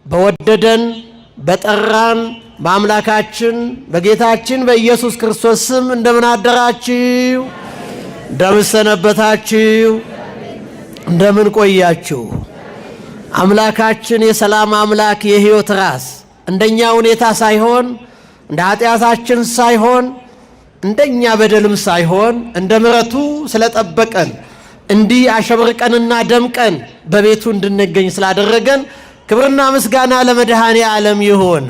በወደደን በጠራን በአምላካችን በጌታችን በኢየሱስ ክርስቶስ ስም እንደምን አደራችሁ? እንደምን ሰነበታችሁ? እንደምን ቆያችሁ? አምላካችን የሰላም አምላክ የሕይወት ራስ እንደኛ ሁኔታ ሳይሆን እንደ ኃጢአታችን ሳይሆን እንደኛ በደልም ሳይሆን እንደ ምሕረቱ ስለጠበቀን እንዲህ አሸብርቀንና ደምቀን በቤቱ እንድንገኝ ስላደረገን ክብርና ምስጋና ለመድኃኔ ዓለም ይሁን።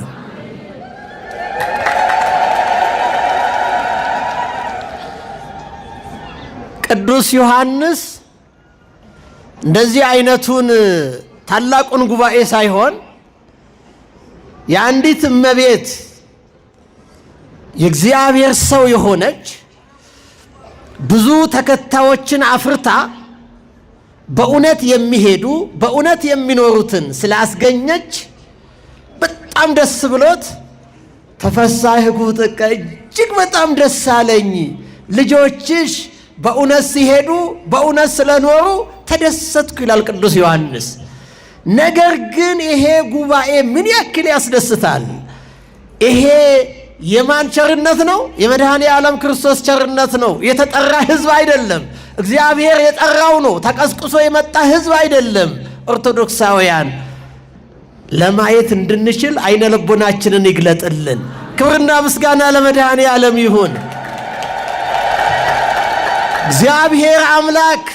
ቅዱስ ዮሐንስ እንደዚህ አይነቱን ታላቁን ጉባኤ ሳይሆን የአንዲት እመቤት የእግዚአብሔር ሰው የሆነች ብዙ ተከታዮችን አፍርታ በእውነት የሚሄዱ በእውነት የሚኖሩትን ስላስገኘች በጣም ደስ ብሎት ተፈሳህኩ ጥቀ እጅግ በጣም ደስ አለኝ፣ ልጆችሽ በእውነት ሲሄዱ በእውነት ስለኖሩ ተደሰትኩ ይላል ቅዱስ ዮሐንስ። ነገር ግን ይሄ ጉባኤ ምን ያክል ያስደስታል! ይሄ የማን ቸርነት ነው? የመድኃኔ ዓለም ክርስቶስ ቸርነት ነው። የተጠራ ሕዝብ አይደለም፣ እግዚአብሔር የጠራው ነው። ተቀስቅሶ የመጣ ሕዝብ አይደለም። ኦርቶዶክሳውያን ለማየት እንድንችል አይነ ልቦናችንን ይግለጥልን። ክብርና ምስጋና ለመድኃኔ ዓለም ይሁን። እግዚአብሔር አምላክ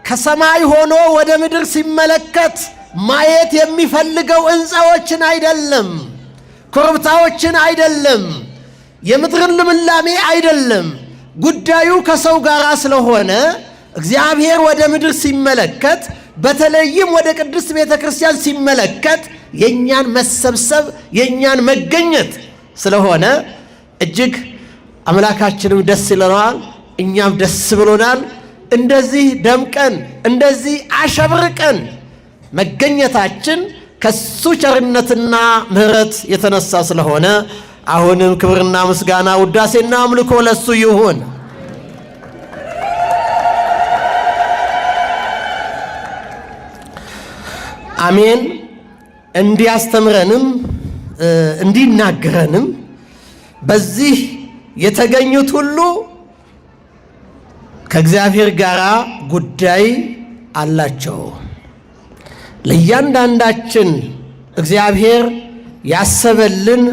ከሰማይ ሆኖ ወደ ምድር ሲመለከት ማየት የሚፈልገው ሕንፃዎችን አይደለም፣ ኮረብታዎችን አይደለም፣ የምድርን ልምላሜ አይደለም። ጉዳዩ ከሰው ጋር ስለሆነ እግዚአብሔር ወደ ምድር ሲመለከት፣ በተለይም ወደ ቅድስት ቤተ ክርስቲያን ሲመለከት የእኛን መሰብሰብ የእኛን መገኘት ስለሆነ እጅግ አምላካችንም ደስ ይለናል፣ እኛም ደስ ብሎናል። እንደዚህ ደምቀን እንደዚህ አሸብርቀን መገኘታችን ከሱ ቸርነትና ምሕረት የተነሳ ስለሆነ አሁንም ክብርና ምስጋና ውዳሴና አምልኮ ለሱ ይሁን። አሜን። እንዲያስተምረንም እንዲናገረንም በዚህ የተገኙት ሁሉ ከእግዚአብሔር ጋር ጉዳይ አላቸው። ለእያንዳንዳችን እግዚአብሔር ያሰበልን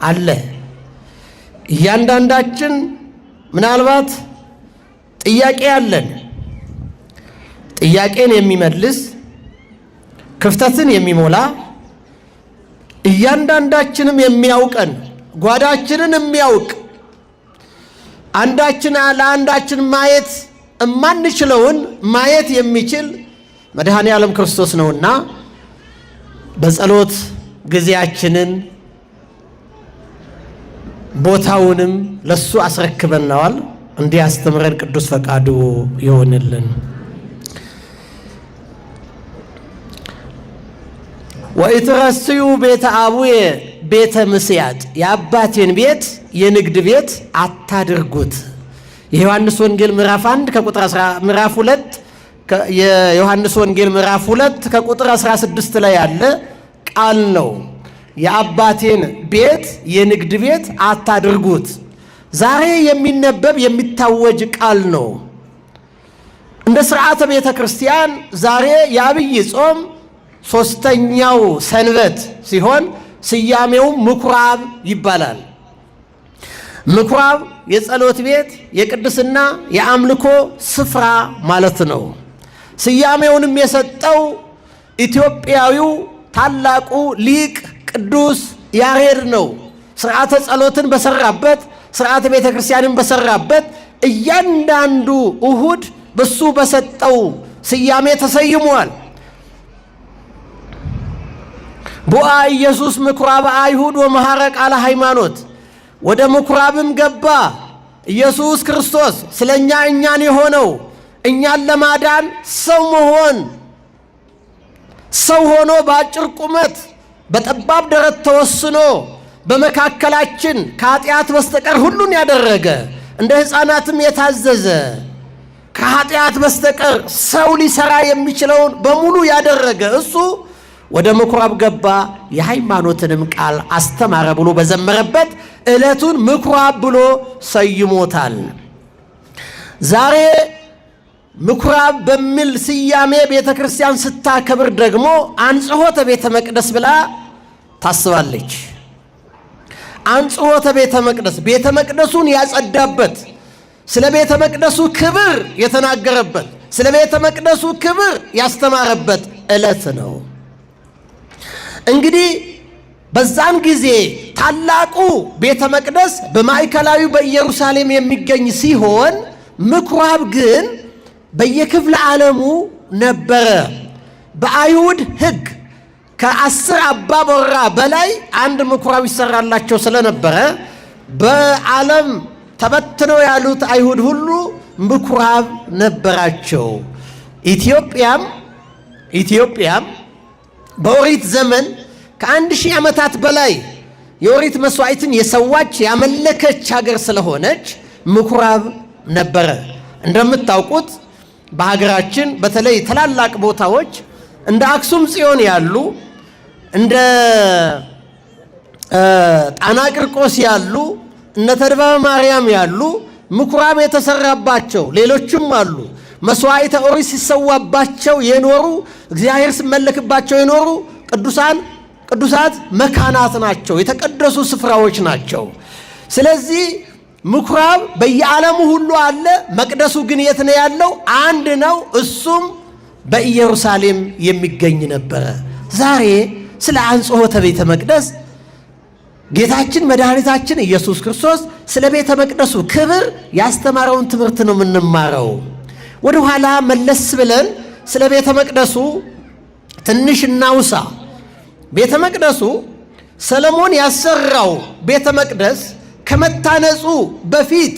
አለ። እያንዳንዳችን ምናልባት ጥያቄ አለን። ጥያቄን የሚመልስ ክፍተትን የሚሞላ እያንዳንዳችንም የሚያውቀን ጓዳችንን የሚያውቅ አንዳችን ለአንዳችን ማየት እማንችለውን ማየት የሚችል መድኃኔ ዓለም ክርስቶስ ነውና በጸሎት ጊዜያችንን ቦታውንም ለሱ አስረክበናል። እንዲያስተምረን ቅዱስ ፈቃዱ ይሆንልን። ወኢትረስዩ ቤተ አቡየ ቤተ ምስያጥ፣ የአባቴን ቤት የንግድ ቤት አታድርጉት። የዮሐንስ ወንጌል ምዕራፍ 1 ከቁጥር 10 ምዕራፍ 2 የዮሐንስ ወንጌል ምዕራፍ 2 ከቁጥር 16 ላይ ያለ ቃል ነው። የአባቴን ቤት የንግድ ቤት አታድርጉት። ዛሬ የሚነበብ የሚታወጅ ቃል ነው። እንደ ሥርዓተ ቤተ ክርስቲያን ዛሬ የአብይ ጾም 3ኛው ሰንበት ሲሆን ስያሜው ምኩራብ ይባላል። ምኩራብ የጸሎት ቤት፣ የቅድስና የአምልኮ ስፍራ ማለት ነው። ስያሜውንም የሰጠው ኢትዮጵያዊው ታላቁ ሊቅ ቅዱስ ያሬድ ነው። ሥርዓተ ጸሎትን በሰራበት፣ ሥርዓተ ቤተ ክርስቲያንን በሰራበት እያንዳንዱ እሁድ በሱ በሰጠው ስያሜ ተሰይሟል። ቦአ ኢየሱስ ምኩራበ አይሁድ ወመሐረ ቃለ ሃይማኖት፣ ወደ ምኩራብም ገባ ኢየሱስ ክርስቶስ ስለኛ እኛን የሆነው እኛን ለማዳን ሰው መሆን ሰው ሆኖ በአጭር ቁመት በጠባብ ደረት ተወስኖ በመካከላችን ከኃጢአት በስተቀር ሁሉን ያደረገ እንደ ሕፃናትም የታዘዘ ከኃጢአት በስተቀር ሰው ሊሰራ የሚችለውን በሙሉ ያደረገ እሱ ወደ ምኩራብ ገባ፣ የሃይማኖትንም ቃል አስተማረ ብሎ በዘመረበት ዕለቱን ምኩራብ ብሎ ሰይሞታል። ዛሬ ምኩራብ በሚል ስያሜ ቤተ ክርስቲያን ስታከብር ደግሞ አንጽሖተ ቤተ መቅደስ ብላ ታስባለች። አንጽሖተ ቤተ መቅደስ ቤተ መቅደሱን ያጸዳበት፣ ስለ ቤተ መቅደሱ ክብር የተናገረበት፣ ስለ ቤተ መቅደሱ ክብር ያስተማረበት ዕለት ነው። እንግዲህ በዛን ጊዜ ታላቁ ቤተ መቅደስ በማዕከላዊ በኢየሩሳሌም የሚገኝ ሲሆን ምኩራብ ግን በየክፍለ ዓለሙ ነበረ። በአይሁድ ሕግ ከ10 አባወራ በላይ አንድ ምኩራብ ይሰራላቸው ስለነበረ በዓለም ተበትነው ያሉት አይሁድ ሁሉ ምኩራብ ነበራቸው። ኢትዮጵያም በኦሪት ዘመን ከ1000 ዓመታት በላይ የኦሪት መስዋዕትን የሰዋች ያመለከች ሀገር ስለሆነች ምኩራብ ነበረ። እንደምታውቁት በሀገራችን በተለይ ታላላቅ ቦታዎች እንደ አክሱም ጽዮን ያሉ እንደ ጣና ቅርቆስ ያሉ እነ ተድባበ ማርያም ያሉ ምኩራብ የተሰራባቸው ሌሎችም አሉ። መስዋዕተ ኦሪት ሲሰዋባቸው የኖሩ እግዚአብሔር ሲመለክባቸው የኖሩ ቅዱሳት መካናት ናቸው፣ የተቀደሱ ስፍራዎች ናቸው። ስለዚህ ምኩራብ በየዓለሙ ሁሉ አለ። መቅደሱ ግን የት ነው ያለው? አንድ ነው። እሱም በኢየሩሳሌም የሚገኝ ነበረ። ዛሬ ስለ አንጽሖተ ቤተ መቅደስ ጌታችን መድኃኒታችን ኢየሱስ ክርስቶስ ስለ ቤተ መቅደሱ ክብር ያስተማረውን ትምህርት ነው የምንማረው። ወደ ኋላ መለስ ብለን ስለ ቤተ መቅደሱ ትንሽ እናውሳ። ቤተ መቅደሱ ሰለሞን ያሰራው ቤተ መቅደስ ከመታነጹ በፊት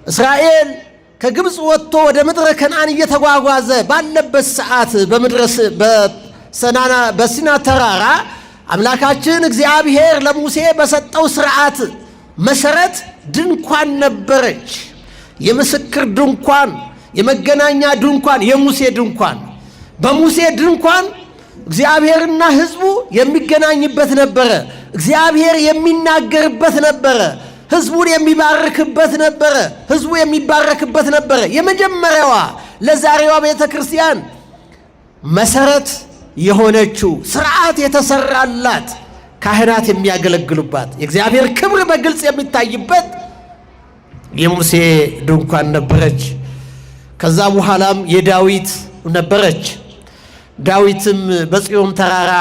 እስራኤል ከግብፅ ወጥቶ ወደ ምድረ ከነዓን እየተጓጓዘ ባለበት ሰዓት በሲና ተራራ አምላካችን እግዚአብሔር ለሙሴ በሰጠው ሥርዓት መሰረት ድንኳን ነበረች። የምስክር ድንኳን፣ የመገናኛ ድንኳን፣ የሙሴ ድንኳን። በሙሴ ድንኳን እግዚአብሔርና ሕዝቡ የሚገናኝበት ነበረ። እግዚአብሔር የሚናገርበት ነበረ። ሕዝቡን የሚባርክበት ነበረ። ሕዝቡ የሚባረክበት ነበረ። የመጀመሪያዋ ለዛሬዋ ቤተ ክርስቲያን መሰረት የሆነችው ሥርዓት የተሰራላት ካህናት የሚያገለግሉባት የእግዚአብሔር ክብር በግልጽ የሚታይበት የሙሴ ድንኳን ነበረች። ከዛ በኋላም የዳዊት ነበረች። ዳዊትም በጽዮን ተራራ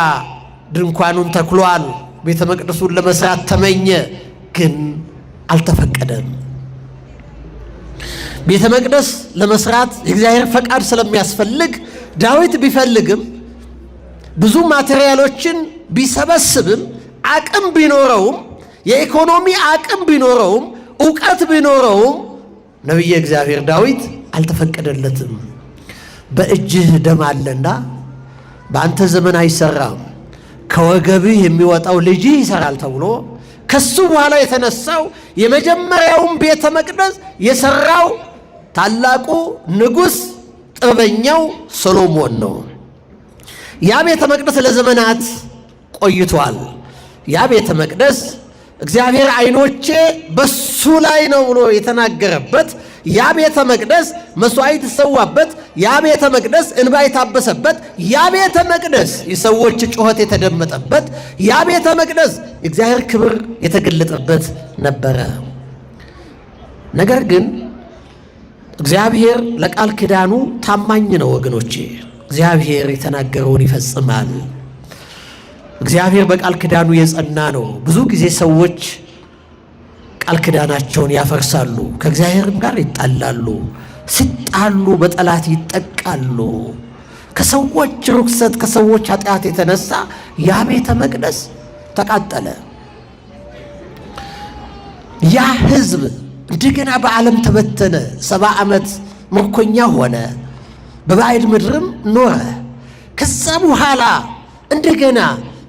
ድንኳኑን ተክሏል። ቤተ መቅደሱን ለመስራት ተመኘ፣ ግን አልተፈቀደም። ቤተ መቅደስ ለመስራት የእግዚአብሔር ፈቃድ ስለሚያስፈልግ ዳዊት ቢፈልግም ብዙ ማቴሪያሎችን ቢሰበስብም አቅም ቢኖረውም የኢኮኖሚ አቅም ቢኖረውም ዕውቀት ቢኖረውም ነቢየ እግዚአብሔር ዳዊት አልተፈቀደለትም። በእጅህ ደም አለና በአንተ ዘመን አይሰራም፣ ከወገብህ የሚወጣው ልጅህ ይሰራል ተብሎ ከሱ በኋላ የተነሳው የመጀመሪያውን ቤተ መቅደስ የሰራው ታላቁ ንጉሥ ጥበበኛው ሰሎሞን ነው። ያ ቤተ መቅደስ ለዘመናት ቆይቷል። ያ ቤተ መቅደስ እግዚአብሔር ዓይኖቼ በሱ ላይ ነው ብሎ የተናገረበት፣ ያ ቤተ መቅደስ መስዋዕት የተሰዋበት፣ ያ ቤተ መቅደስ እንባ የታበሰበት፣ ያ ቤተ መቅደስ የሰዎች ጩኸት የተደመጠበት፣ ያ ቤተ መቅደስ የእግዚአብሔር ክብር የተገለጠበት ነበረ። ነገር ግን እግዚአብሔር ለቃል ኪዳኑ ታማኝ ነው ወገኖቼ። እግዚአብሔር የተናገረውን ይፈጽማል። እግዚአብሔር በቃል ኪዳኑ የጸና ነው። ብዙ ጊዜ ሰዎች ቃል ኪዳናቸውን ያፈርሳሉ፣ ከእግዚአብሔርም ጋር ይጣላሉ። ሲጣሉ በጠላት ይጠቃሉ። ከሰዎች ርኩሰት፣ ከሰዎች ኃጢአት የተነሳ ያ ቤተ መቅደስ ተቃጠለ። ያ ሕዝብ እንደገና በዓለም ተበተነ። 70 ዓመት ምርኮኛ ሆነ፣ በባዕድ ምድርም ኖረ። ከዛ በኋላ እንደገና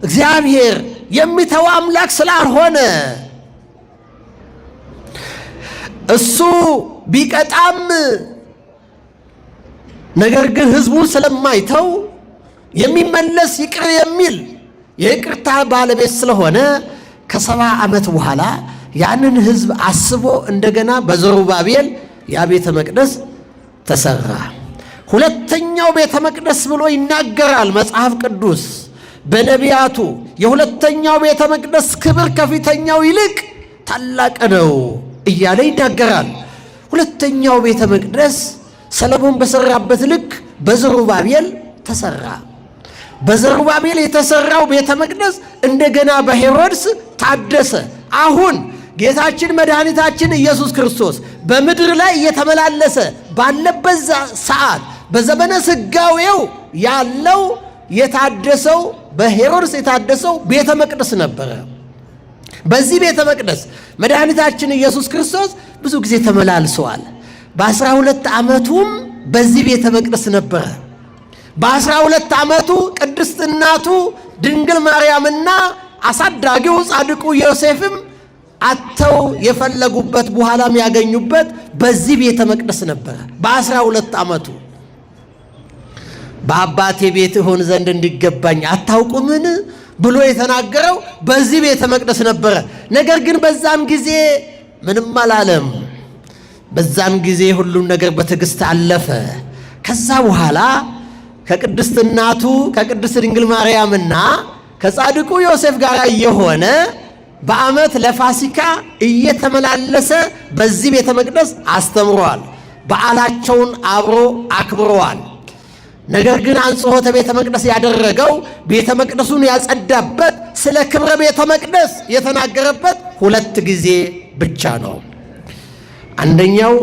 እግዚአብሔር የሚተው አምላክ ስላልሆነ እሱ ቢቀጣም ነገር ግን ሕዝቡን ስለማይተው የሚመለስ ይቅር የሚል የይቅርታ ባለቤት ስለሆነ ከ70 ዓመት በኋላ ያንን ሕዝብ አስቦ እንደገና በዘሩባቤል ያ ቤተ መቅደስ ተሰራ። ሁለተኛው ቤተ መቅደስ ብሎ ይናገራል መጽሐፍ ቅዱስ በነቢያቱ። የሁለተኛው ቤተ መቅደስ ክብር ከፊተኛው ይልቅ ታላቅ ነው እያለ ይናገራል። ሁለተኛው ቤተ መቅደስ ሰለሞን በሰራበት ልክ በዘሩባቤል ተሰራ። በዘሩባቤል የተሰራው ቤተ መቅደስ እንደገና በሄሮድስ ታደሰ። አሁን ጌታችን መድኃኒታችን ኢየሱስ ክርስቶስ በምድር ላይ እየተመላለሰ ባለበት ሰዓት በዘመነ ስጋዌው ያለው የታደሰው በሄሮድስ የታደሰው ቤተ መቅደስ ነበረ። በዚህ ቤተ መቅደስ መድኃኒታችን ኢየሱስ ክርስቶስ ብዙ ጊዜ ተመላልሰዋል። በ12 ዓመቱም በዚህ ቤተ መቅደስ ነበረ። በ12 ዓመቱ ቅድስት እናቱ ድንግል ማርያምና አሳዳጊው ጻድቁ ዮሴፍም አተው የፈለጉበት በኋላም ያገኙበት በዚህ ቤተ መቅደስ ነበረ። በ12 ዓመቱ በአባቴ ቤት እሆን ዘንድ እንዲገባኝ አታውቁምን ብሎ የተናገረው በዚህ ቤተ መቅደስ ነበረ። ነገር ግን በዛም ጊዜ ምንም አላለም። በዛም ጊዜ ሁሉም ነገር በትዕግስት አለፈ። ከዛ በኋላ ከቅድስት እናቱ ከቅድስት ድንግል ማርያምና ከጻድቁ ዮሴፍ ጋር የሆነ በዓመት ለፋሲካ እየተመላለሰ በዚህ ቤተ መቅደስ አስተምሯል። በዓላቸውን አብሮ አክብረዋል። ነገር ግን አንጽሖተ ቤተ መቅደስ ያደረገው ቤተ መቅደሱን ያጸዳበት ስለ ክብረ ቤተ መቅደስ የተናገረበት 2 ጊዜ ብቻ ነው። አንደኛው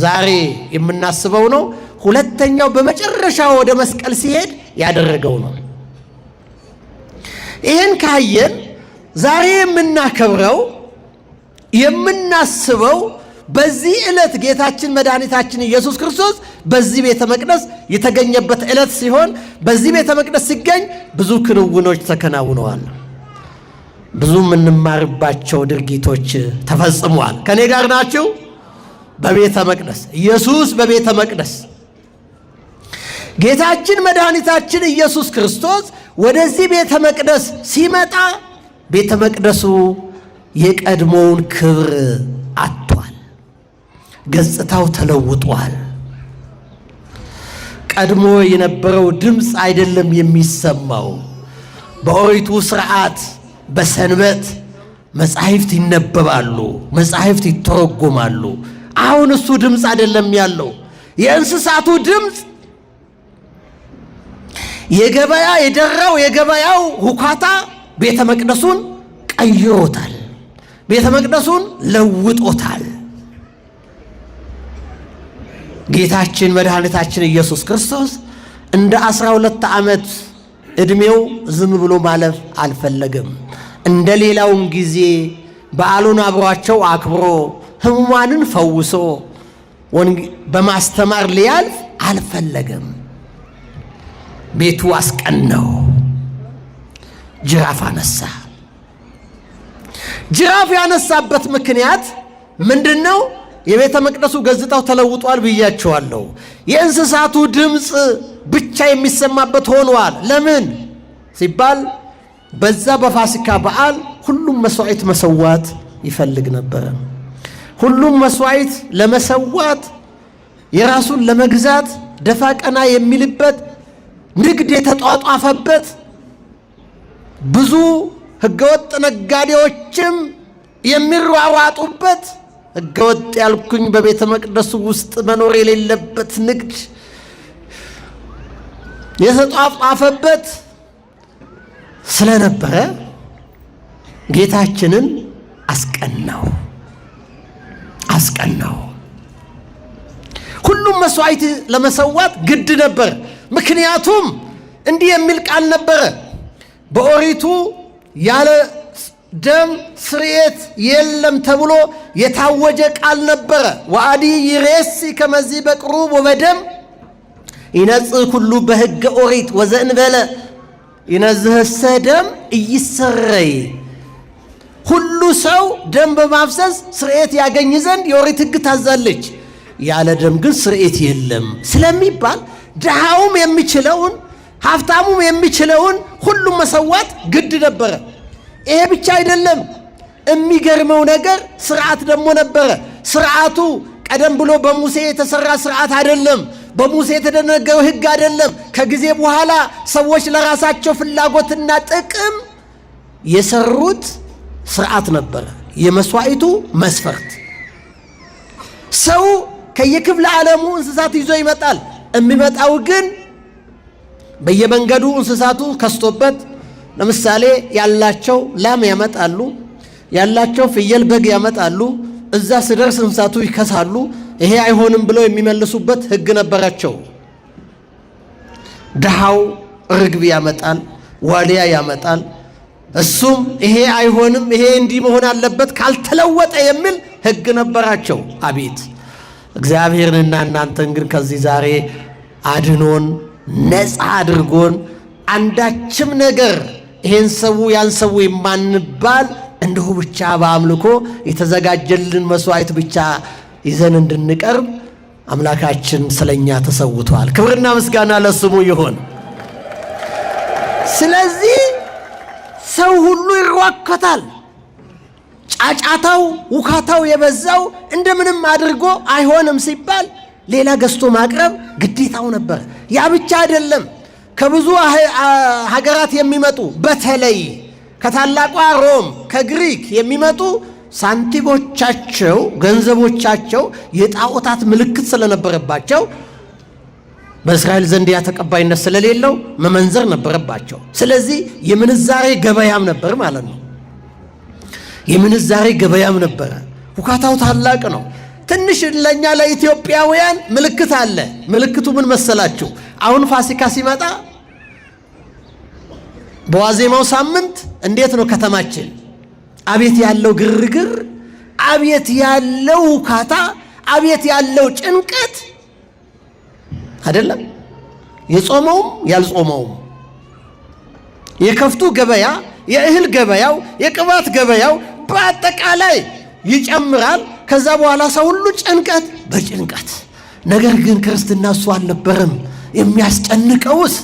ዛሬ የምናስበው ነው። ሁለተኛው በመጨረሻው ወደ መስቀል ሲሄድ ያደረገው ነው። ይህን ካየን ዛሬ የምናከብረው የምናስበው በዚህ ዕለት ጌታችን መድኃኒታችን ኢየሱስ ክርስቶስ በዚህ ቤተ መቅደስ የተገኘበት ዕለት ሲሆን በዚህ ቤተ መቅደስ ሲገኝ ብዙ ክንውኖች ተከናውነዋል። ብዙ የምንማርባቸው ድርጊቶች ተፈጽመዋል። ከኔ ጋር ናችሁ? በቤተ መቅደስ ኢየሱስ በቤተ መቅደስ ጌታችን መድኃኒታችን ኢየሱስ ክርስቶስ ወደዚህ ቤተ መቅደስ ሲመጣ ቤተ መቅደሱ የቀድሞውን ክብር አጥቷል። ገጽታው ተለውጧል። ቀድሞ የነበረው ድምፅ አይደለም የሚሰማው። በኦሪቱ ሥርዓት በሰንበት መጻሕፍት ይነበባሉ፣ መጻሕፍት ይተረጎማሉ። አሁን እሱ ድምፅ አይደለም ያለው። የእንስሳቱ ድምፅ የገበያ የደራው የገበያው ሁካታ ቤተ መቅደሱን ቀይሮታል። ቤተ መቅደሱን ለውጦታል። ጌታችን መድኃኒታችን ኢየሱስ ክርስቶስ እንደ 12 ዓመት ዕድሜው ዝም ብሎ ማለፍ አልፈለገም። እንደ ሌላውም ጊዜ በዓሉን አብሯቸው አክብሮ ሕሙማንን ፈውሶ በማስተማር ሊያልፍ አልፈለገም። ቤቱ አስቀናው። ጅራፍ አነሳ። ጅራፍ ያነሳበት ምክንያት ምንድነው? የቤተ መቅደሱ ገጽታው ተለውጧል ብያቸዋለሁ። የእንስሳቱ ድምፅ ብቻ የሚሰማበት ሆኗል። ለምን ሲባል በዛ በፋሲካ በዓል ሁሉም መስዋዕት መሰዋት ይፈልግ ነበር። ሁሉም መስዋዕት ለመሰዋት የራሱን ለመግዛት ደፋ ቀና የሚልበት ንግድ የተጧጧፈበት ብዙ ህገወጥ ነጋዴዎችም የሚሯሯጡበት ህገወጥ ያልኩኝ በቤተ መቅደሱ ውስጥ መኖር የሌለበት ንግድ የተጧጧፈበት ስለነበረ ጌታችንን አስቀናው። ሁሉም መስዋዕት ለመሰዋት ግድ ነበር። ምክንያቱም እንዲህ የሚል ቃል ነበረ በኦሪቱ ያለ ደም ስርየት የለም ተብሎ የታወጀ ቃል ነበረ። ወአዲ ይሬሲ ከመዚህ በቅሩብ ወበደም ይነጽህ ሁሉ በሕገ ኦሪት ወዘእንበለ ይነዝህሰ ደም እይሰረይ። ሁሉ ሰው ደም በማፍሰስ ስርየት ያገኝ ዘንድ የኦሪት ሕግ ታዛለች፣ ያለ ደም ግን ስርየት የለም ስለሚባል ድሃውም የሚችለውን ሀብታሙም የሚችለውን ሁሉም መሰዋት ግድ ነበረ። ይሄ ብቻ አይደለም፣ የሚገርመው ነገር ስርዓት ደግሞ ነበረ። ስርዓቱ ቀደም ብሎ በሙሴ የተሰራ ስርዓት አይደለም፣ በሙሴ የተደነገገው ሕግ አይደለም። ከጊዜ በኋላ ሰዎች ለራሳቸው ፍላጎትና ጥቅም የሰሩት ስርዓት ነበረ። የመስዋዕቱ መስፈርት ሰው ከየክፍለ ዓለሙ እንስሳት ይዞ ይመጣል። የሚመጣው ግን በየመንገዱ እንስሳቱ ከስቶበት፣ ለምሳሌ ያላቸው ላም ያመጣሉ፣ ያላቸው ፍየል በግ ያመጣሉ። እዛ ስደርስ እንስሳቱ ይከሳሉ። ይሄ አይሆንም ብለው የሚመልሱበት ሕግ ነበራቸው። ድሃው ርግብ ያመጣል፣ ዋልያ ያመጣል። እሱም ይሄ አይሆንም፣ ይሄ እንዲህ መሆን አለበት ካልተለወጠ የሚል ሕግ ነበራቸው። አቤት እግዚአብሔርንና እናንተን ግን ከዚህ ዛሬ አድኖን ነፃ አድርጎን አንዳችም ነገር ይሄን ሰው ያን ሰው የማንባል እንዲሁ ብቻ በአምልኮ የተዘጋጀልን መስዋዕት ብቻ ይዘን እንድንቀርብ አምላካችን ስለኛ ተሰውቷል። ክብርና ምስጋና ለስሙ ይሁን። ስለዚህ ሰው ሁሉ ይሯከታል። ጫጫታው ውካታው የበዛው እንደምንም አድርጎ አይሆንም ሲባል ሌላ ገዝቶ ማቅረብ ግዴታው ነበር። ያ ብቻ አይደለም። ከብዙ ሀገራት የሚመጡ በተለይ ከታላቋ ሮም ከግሪክ የሚመጡ ሳንቲሞቻቸው ገንዘቦቻቸው የጣዖታት ምልክት ስለነበረባቸው በእስራኤል ዘንድ ያ ተቀባይነት ስለሌለው መመንዘር ነበረባቸው። ስለዚህ የምንዛሬ ገበያም ነበር ማለት ነው። የምንዛሬ ገበያም ነበረ። ሁካታው ታላቅ ነው። ትንሽ ለኛ ለኢትዮጵያውያን ምልክት አለ። ምልክቱ ምን መሰላችሁ? አሁን ፋሲካ ሲመጣ በዋዜማው ሳምንት እንዴት ነው ከተማችን? አቤት ያለው ግርግር፣ አቤት ያለው ሁካታ፣ አቤት ያለው ጭንቀት አይደለም? የጾመውም ያልጾመውም የከፍቱ ገበያ፣ የእህል ገበያው፣ የቅባት ገበያው በአጠቃላይ ይጨምራል። ከዛ በኋላ ሰው ሁሉ ጭንቀት በጭንቀት። ነገር ግን ክርስትና እሱ አልነበረም። የሚያስጨንቀውስ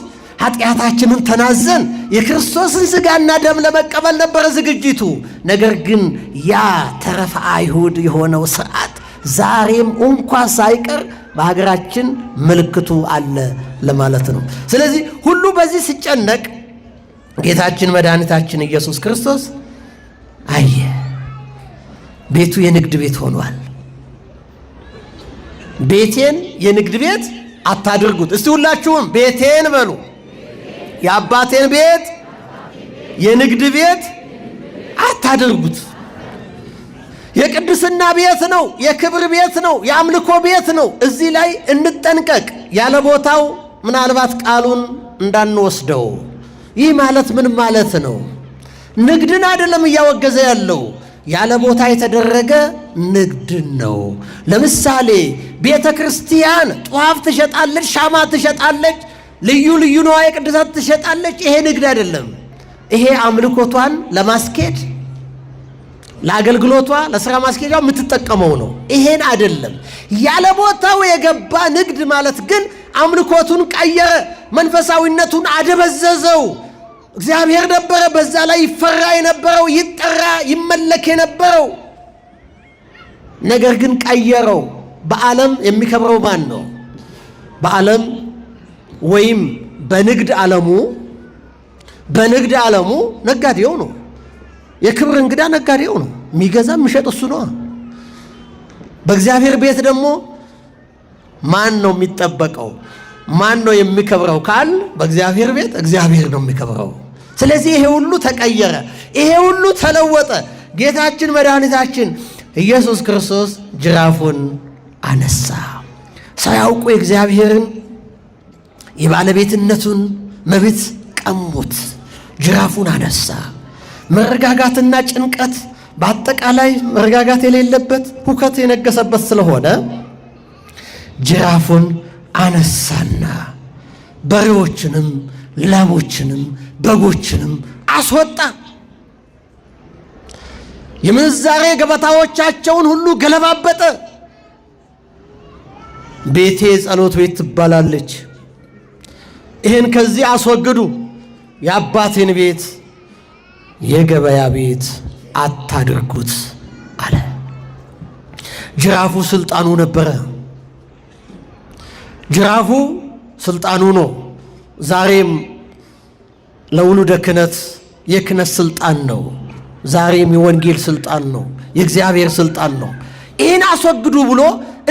ኃጢአታችንን ተናዘን የክርስቶስን ሥጋና ደም ለመቀበል ነበረ ዝግጅቱ። ነገር ግን ያ ተረፈ አይሁድ የሆነው ሥርዓት ዛሬም እንኳ ሳይቀር በሀገራችን ምልክቱ አለ ለማለት ነው። ስለዚህ ሁሉ በዚህ ሲጨነቅ ጌታችን መድኃኒታችን ኢየሱስ ክርስቶስ አየ፣ ቤቱ የንግድ ቤት ሆኗል። ቤቴን የንግድ ቤት አታድርጉት። እስቲ ሁላችሁም ቤቴን በሉ። የአባቴን ቤት የንግድ ቤት አታድርጉት። የቅድስና ቤት ነው፣ የክብር ቤት ነው፣ የአምልኮ ቤት ነው። እዚህ ላይ እንጠንቀቅ። ያለ ቦታው ምናልባት ቃሉን እንዳንወስደው። ይህ ማለት ምን ማለት ነው? ንግድን አይደለም እያወገዘ ያለው፣ ያለ ቦታ የተደረገ ንግድን ነው። ለምሳሌ ቤተ ክርስቲያን ጧፍ ትሸጣለች፣ ሻማ ትሸጣለች፣ ልዩ ልዩ ንዋየ ቅድሳት ትሸጣለች። ይሄ ንግድ አይደለም። ይሄ አምልኮቷን ለማስኬድ ለአገልግሎቷ ለሥራ ማስኬጃው የምትጠቀመው ነው። ይሄን አይደለም። ያለ ቦታው የገባ ንግድ ማለት ግን አምልኮቱን ቀየረ፣ መንፈሳዊነቱን አደበዘዘው። እግዚአብሔር ነበረ በዛ ላይ ይፈራ የነበረው፣ ይጠራ ይመለክ የነበረው። ነገር ግን ቀየረው። በዓለም የሚከብረው ማን ነው? በዓለም ወይም በንግድ ዓለሙ ነጋዴው ነው። የክብር እንግዳ ነጋዴው ነው። የሚገዛ የሚሸጥ እሱ ነው። በእግዚአብሔር ቤት ደግሞ ማን ነው የሚጠበቀው? ማን ነው የሚከብረው ካል በእግዚአብሔር ቤት እግዚአብሔር ነው የሚከብረው። ስለዚህ ይሄ ሁሉ ተቀየረ፣ ይሄ ሁሉ ተለወጠ። ጌታችን መድኃኒታችን ኢየሱስ ክርስቶስ ጅራፉን አነሳ። ሳያውቁ የእግዚአብሔርን የባለቤትነቱን መብት ቀሙት። ጅራፉን አነሳ። መረጋጋትና ጭንቀት፣ በአጠቃላይ መረጋጋት የሌለበት ሁከት የነገሰበት ስለሆነ ጅራፉን አነሳና በሬዎችንም ላሞችንም በጎችንም አስወጣ። የምንዛሬ ገበታዎቻቸውን ሁሉ ገለባበጠ። ቤቴ ጸሎት ቤት ትባላለች፣ ይህን ከዚህ አስወግዱ፣ የአባቴን ቤት የገበያ ቤት አታድርጉት አለ። ጅራፉ ስልጣኑ ነበረ። ጅራፉ ስልጣኑ ነው። ዛሬም ለውሉደ ክህነት የክህነት ስልጣን ነው። ዛሬም የወንጌል ስልጣን ነው። የእግዚአብሔር ስልጣን ነው። ይህን አስወግዱ ብሎ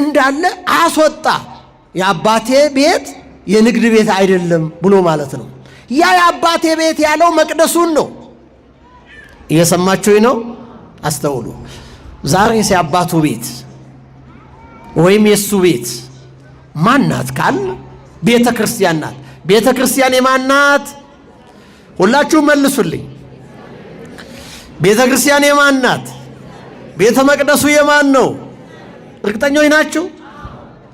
እንዳለ አስወጣ። የአባቴ ቤት የንግድ ቤት አይደለም ብሎ ማለት ነው። ያ የአባቴ ቤት ያለው መቅደሱን ነው። እየሰማችሁ ነው? አስተውሉ። ዛሬስ የአባቱ ቤት ወይም የሱ ቤት ማናት ካል ቤተ ክርስቲያን ናት። ቤተ ክርስቲያን የማናት? ሁላችሁ መልሱልኝ። ቤተ ክርስቲያን የማናት? ቤተ መቅደሱ የማን ነው? እርግጠኞች ናችሁ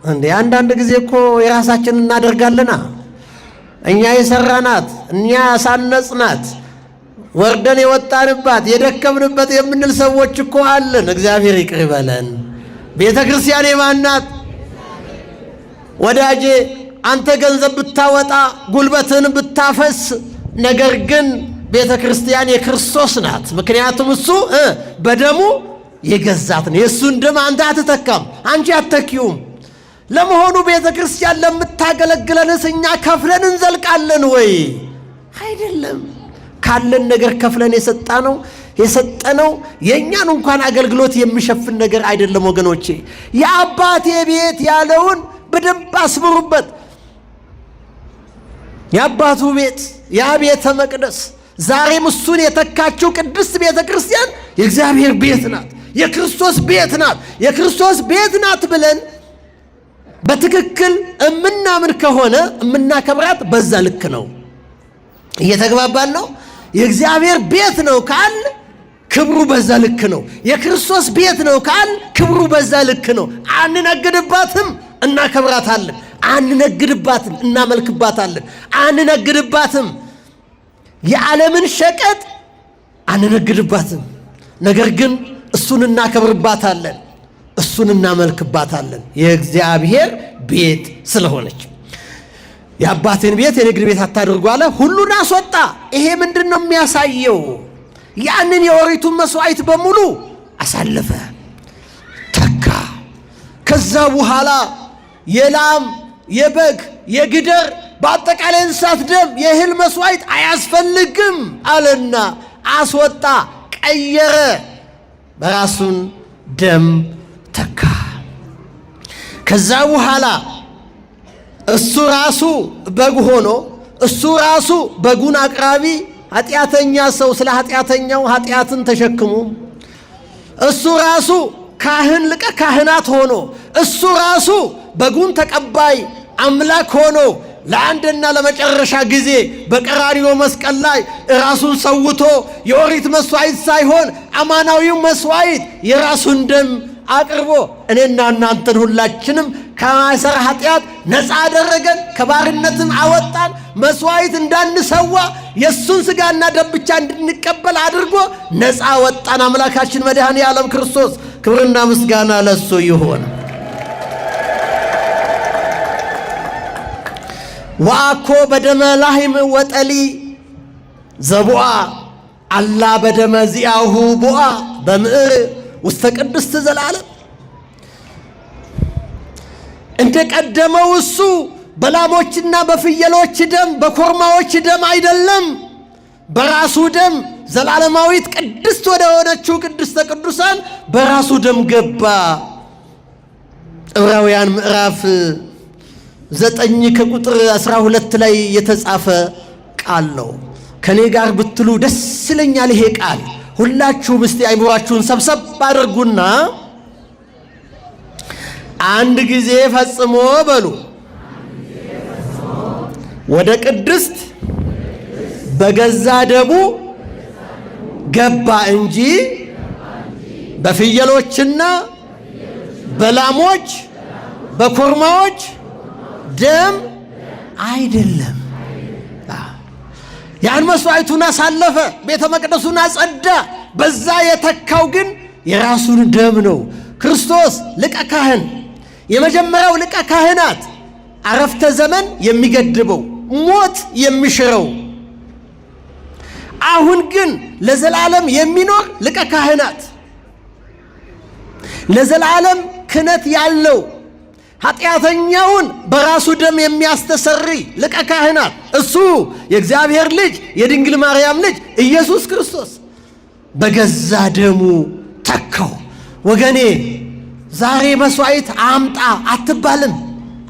እንዴ? አንዳንድ ጊዜ እኮ የራሳችንን እናደርጋለና እኛ የሰራናት እኛ ያሳነጽናት ወርደን የወጣንባት የደከምንበት የምንል ሰዎች እኮ አለን። እግዚአብሔር ይቅር ይበለን። ቤተ ክርስቲያን የማናት? ወዳጄ አንተ ገንዘብ ብታወጣ ጉልበትን ብታፈስ፣ ነገር ግን ቤተ ክርስቲያን የክርስቶስ ናት። ምክንያቱም እሱ በደሙ የገዛት ነው። የእሱን ደም አንተ አትተካም፣ አንቺ አትተኪውም። ለመሆኑ ቤተ ክርስቲያን ለምታገለግለንስ እኛ ከፍለን እንዘልቃለን ወይ? አይደለም። ካለን ነገር ከፍለን የሰጠነው የእኛን እንኳን አገልግሎት የሚሸፍን ነገር አይደለም ወገኖቼ። የአባቴ ቤት ያለውን በደንብ አስምሩበት። የአባቱ ቤት ያ ቤተ መቅደስ ዛሬም እሱን የተካችው ቅድስት ቤተ ክርስቲያን የእግዚአብሔር ቤት ናት፣ የክርስቶስ ቤት ናት። የክርስቶስ ቤት ናት ብለን በትክክል እምናምን ከሆነ እምናከብራት በዛ ልክ ነው። እየተግባባን ነው? የእግዚአብሔር ቤት ነው ካል ክብሩ በዛ ልክ ነው። የክርስቶስ ቤት ነው ካል ክብሩ በዛ ልክ ነው። አንነግድባትም፣ እናከብራታለን። አንነግድባትም፣ እናመልክባታለን። አንነግድባትም፣ የዓለምን ሸቀጥ አንነግድባትም። ነገር ግን እሱን እናከብርባታለን፣ እሱን እናመልክባታለን። የእግዚአብሔር ቤት ስለሆነች የአባቴን ቤት የንግድ ቤት አታድርጉ አለ። ሁሉን አስወጣ። ይሄ ምንድን ነው የሚያሳየው? ያንን የኦሪቱን መስዋዕት በሙሉ አሳለፈ፣ ተካ። ከዛ በኋላ የላም የበግ የግደር በአጠቃላይ እንስሳት ደም የእህል መስዋዕት አያስፈልግም አለና አስወጣ፣ ቀየረ፣ በራሱን ደም ተካ። ከዛ በኋላ እሱ ራሱ በግ ሆኖ እሱ ራሱ በጉን አቅራቢ ኃጢአተኛ ሰው ስለ ኃጢአተኛው ኃጢአትን ተሸክሞ እሱ ራሱ ካህን ሊቀ ካህናት ሆኖ እሱ ራሱ በጉን ተቀባይ አምላክ ሆኖ ለአንድና ለመጨረሻ ጊዜ በቀራንዮ መስቀል ላይ ራሱን ሰውቶ የኦሪት መስዋዕት ሳይሆን አማናዊው መስዋዕት የራሱን ደም አቅርቦ እኔና እናንተን ሁላችንም ከማሰር ኃጢአት ነፃ አደረገን፣ ከባርነትም አወጣን። መስዋዕት እንዳንሰዋ የሱን ሥጋና ደም ብቻ እንድንቀበል አድርጎ ነፃ ወጣን። አምላካችን መድኃኔ ዓለም ክርስቶስ ክብርና ምስጋና ለሱ ይሁን። ወአኮ በደመ ላህም ወጠሊ ዘቡአ አላ በደመ ዚአሁ ቡአ በምዕር ውስተ ቅድስት ዘላለም። እንደ ቀደመው እሱ በላሞችና በፍየሎች ደም በኮርማዎች ደም አይደለም፣ በራሱ ደም ዘላለማዊት ቅድስት ወደ ሆነችው ቅድስተ ቅዱሳን በራሱ ደም ገባ። ዕብራውያን ምዕራፍ 9 ከቁጥር 12 ላይ የተጻፈ ቃል ነው። ከኔ ጋር ብትሉ ደስ ይለኛል። ይሄ ቃል ሁላችሁም እስቲ አይምሯችሁን ሰብሰብ አድርጉና አንድ ጊዜ ፈጽሞ በሉ ወደ ቅድስት በገዛ ደሙ ገባ እንጂ በፍየሎችና በላሞች በኮርማዎች ደም አይደለም። ያን መስዋዕቱን አሳለፈ፣ ቤተ መቅደሱን አጸዳ። በዛ የተካው ግን የራሱን ደም ነው። ክርስቶስ ሊቀ ካህን፣ የመጀመሪያው ሊቀ ካህናት፣ አረፍተ ዘመን የሚገድበው ሞት የሚሽረው። አሁን ግን ለዘላለም የሚኖር ሊቀ ካህናት፣ ለዘላለም ክህነት ያለው ኃጢአተኛውን በራሱ ደም የሚያስተሰርይ ሊቀ ካህናት እሱ የእግዚአብሔር ልጅ የድንግል ማርያም ልጅ ኢየሱስ ክርስቶስ በገዛ ደሙ ተካው። ወገኔ ዛሬ መስዋዕት አምጣ አትባልም፣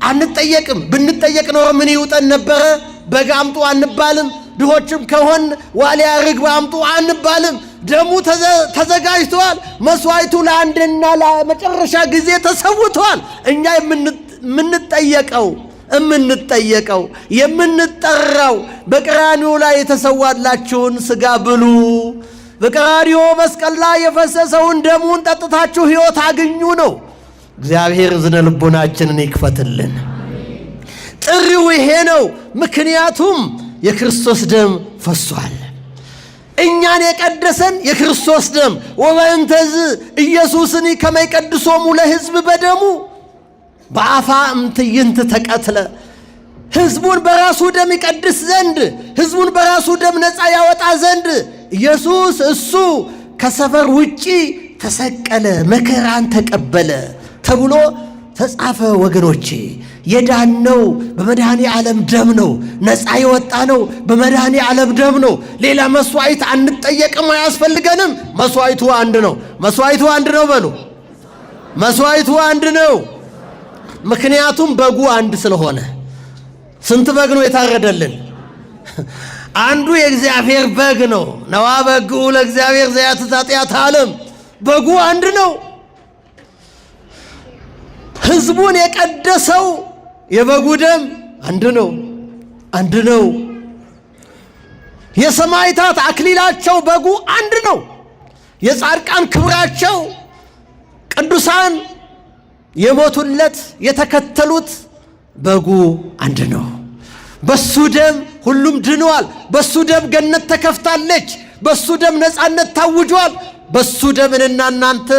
አንጠየቅም። ብንጠየቅ ኖሮ ምን ይውጠን ነበረ? በግ አምጡ አንባልም። ድሆችም ከሆን ዋሊያ ርግብ አምጡ አንባልም። ደሙ ተዘጋጅቷል። መስዋዕቱ ለአንድና ለመጨረሻ ጊዜ ተሰውቷል። እኛ የምንጠራው በቀራንዮ ላይ የተሰዋላችሁን ሥጋ ብሉ፣ በቀራንዮ መስቀል ላይ የፈሰሰውን ደሙን ጠጥታችሁ ሕይወት አግኙ ነው። እግዚአብሔር እዝነ ልቦናችንን ይክፈትልን። ጥሪው ይሄ ነው። ምክንያቱም የክርስቶስ ደም ፈሷል። እኛን የቀደሰን የክርስቶስ ደም ወበእንተዝ ኢየሱስን ከመ ይቀድሶሙ ለሕዝብ በደሙ በአፋ እምትዕይንት ተቀትለ። ሕዝቡን በራሱ ደም ይቀድስ ዘንድ፣ ሕዝቡን በራሱ ደም ነፃ ያወጣ ዘንድ ኢየሱስ እሱ ከሰፈር ውጪ ተሰቀለ፣ መከራን ተቀበለ ተብሎ ተጻፈ። ወገኖቼ የዳነው በመድኃኔ ዓለም ደም ነው። ነፃ የወጣ ነው በመድኃኔ ዓለም ደም ነው። ሌላ መስዋዕት አንጠየቅም፣ አያስፈልገንም። መስዋዕቱ አንድ ነው። መስዋዕቱ አንድ ነው በሉ። መስዋዕቱ አንድ ነው። ምክንያቱም በጉ አንድ ስለሆነ። ስንት በግ ነው የታረደልን? አንዱ የእግዚአብሔር በግ ነው። ነዋ በግዑ ለእግዚአብሔር ዘያትት ኃጢአተ ዓለም። በጉ አንድ ነው። ሕዝቡን የቀደሰው የበጉ ደም አንድ ነው። የሰማዕታት አክሊላቸው በጉ አንድ ነው። የጻድቃን ክብራቸው ቅዱሳን የሞቱለት የተከተሉት በጉ አንድ ነው። በሱ ደም ሁሉም ድኗል። በሱ ደም ገነት ተከፍታለች። በሱ ደም ነፃነት ታውጇል። በሱ ደም እኔና እናንተ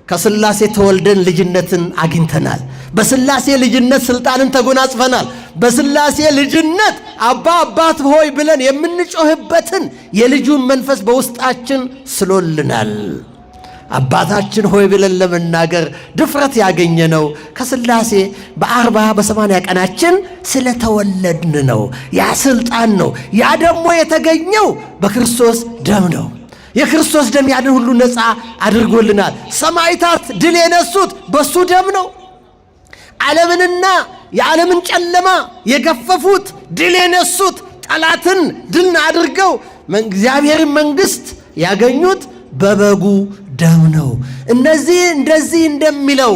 ከሥላሴ ተወልደን ልጅነትን አግኝተናል። በሥላሴ ልጅነት ሥልጣንን ተጎናጽፈናል። በሥላሴ ልጅነት አባ አባት ሆይ ብለን የምንጮህበትን የልጁን መንፈስ በውስጣችን ስሎልናል። አባታችን ሆይ ብለን ለመናገር ድፍረት ያገኘነው ከሥላሴ በ40 ቀናችን ስለተወለድን ነው። ያ ሥልጣን ነው። ያ ደግሞ የተገኘው በክርስቶስ ደም ነው። የክርስቶስ ደም ያንን ሁሉ ነፃ አድርጎልናል። ሰማዕታት ድል የነሱት በሱ ደም ነው። ዓለምንና የዓለምን ጨለማ የገፈፉት ድል የነሱት ጠላትን ድል አድርገው እግዚአብሔርን መንግሥት ያገኙት በበጉ ደም ነው። እንደዚህ እንደሚለው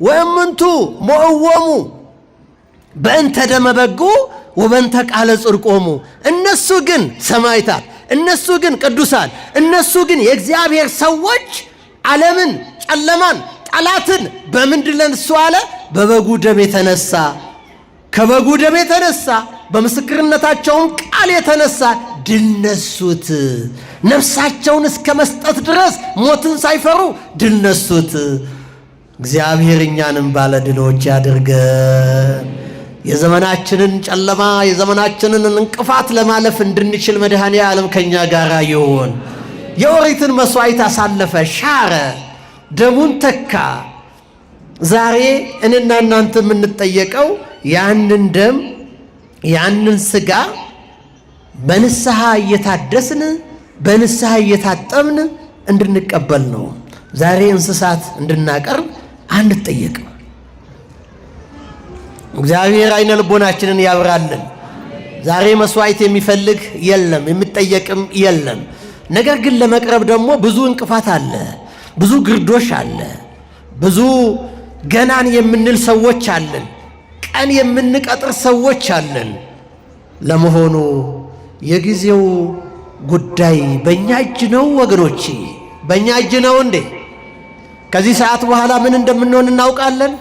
ወእምንቱ ሞዕዎሙ በእንተ ደመ በጉ ወበእንተ ቃለ ጽድቆሙ። እነሱ ግን ሰማዕታት፣ እነሱ ግን ቅዱሳን፣ እነሱ ግን የእግዚአብሔር ሰዎች ዓለምን፣ ጨለማን፣ ጠላትን በምንድን ነሱ አለ? በበጉ ደም የተነሳ ከበጉ ደም የተነሳ በምስክርነታቸውም ቃል የተነሳ ድል ነሱት። ነፍሳቸውን እስከ መስጠት ድረስ ሞትን ሳይፈሩ ድል ነሱት። እግዚአብሔር እኛንም ባለ ድሎች ያድርገን። የዘመናችንን ጨለማ የዘመናችንን እንቅፋት ለማለፍ እንድንችል መድኃኔ ዓለም ከኛ ጋር ይሁን። የኦሪትን መስዋዕት አሳለፈ፣ ሻረ፣ ደሙን ተካ። ዛሬ እኔና እናንተ የምንጠየቀው ያንን ደም ያንን ሥጋ በንስሐ እየታደስን በንስሐ እየታጠብን እንድንቀበል ነው። ዛሬ እንስሳት እንድናቀርብ አንጠየቅም። እግዚአብሔር አይነ ልቦናችንን ያብራልን። ዛሬ መስዋዕት የሚፈልግ የለም፣ የሚጠየቅም የለም። ነገር ግን ለመቅረብ ደግሞ ብዙ እንቅፋት አለ፣ ብዙ ግርዶሽ አለ፣ ብዙ ገናን የምንል ሰዎች አለን፣ ቀን የምንቀጥር ሰዎች አለን። ለመሆኑ የጊዜው ጉዳይ በእኛ እጅ ነው ወገኖቼ? በእኛ እጅ ነው እንዴ? ከዚህ ሰዓት በኋላ ምን እንደምንሆን እናውቃለን?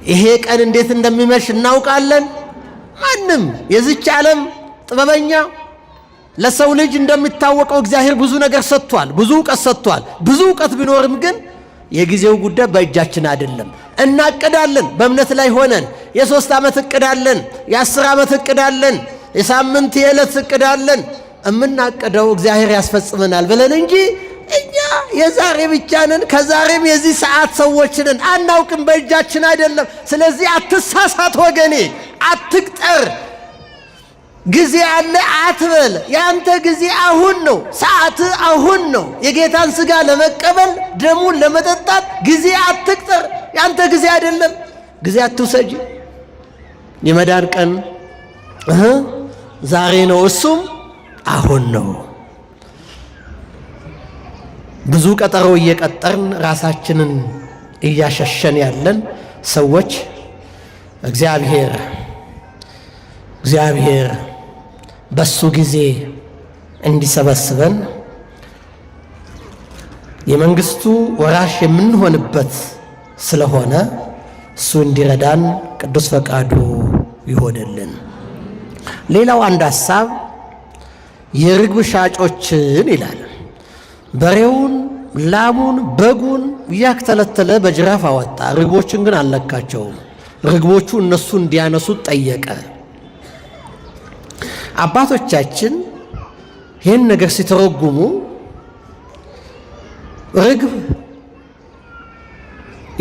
ይሄ ቀን እንዴት እንደሚመሽ እናውቃለን? ማንም የዚች ዓለም ጥበበኛ ለሰው ልጅ እንደሚታወቀው እግዚአብሔር ብዙ ነገር ሰጥቷል፣ ብዙ ዕውቀት ሰጥቷል። ብዙ ዕውቀት ቢኖርም ግን የጊዜው ጉዳይ በእጃችን አይደለም። እናቅዳለን በእምነት ላይ ሆነን የ3 ዓመት እቅድ አለን፣ የ10 ዓመት እቅድ አለን፣ የሳምንት የዕለት እቅድ አለን። እምናቅደው እግዚአብሔር ያስፈጽመናል ብለን እንጂ እኛ የዛሬ ብቻ ነን፣ ከዛሬም የዚህ ሰዓት ሰዎች ነን። አናውቅም፣ በእጃችን አይደለም። ስለዚህ አትሳሳት ወገኔ፣ አትቅጠር። ጊዜ አለ አትበል። ያንተ ጊዜ አሁን ነው፣ ሰዓት አሁን ነው። የጌታን ሥጋ ለመቀበል ደሙን ለመጠጣት ጊዜ አትቅጠር። ያንተ ጊዜ አይደለም። ጊዜ አትውሰጂ። የመዳን ቀን ዛሬ ነው፣ እሱም አሁን ነው። ብዙ ቀጠሮ እየቀጠርን ራሳችንን እያሸሸን ያለን ሰዎች እግዚአብሔር በሱ ጊዜ እንዲሰበስበን የመንግስቱ ወራሽ የምንሆንበት ስለሆነ እሱ እንዲረዳን ቅዱስ ፈቃዱ ይሆንልን። ሌላው አንድ ሐሳብ የርግብ ሻጮችን ይላል። በሬውን፣ ላሙን፣ በጉን እያክተለተለ በጅራፍ አወጣ። ርግቦችን ግን አልነካቸውም። ርግቦቹ እነሱ እንዲያነሱት ጠየቀ። አባቶቻችን ይህን ነገር ሲተረጉሙ ርግብ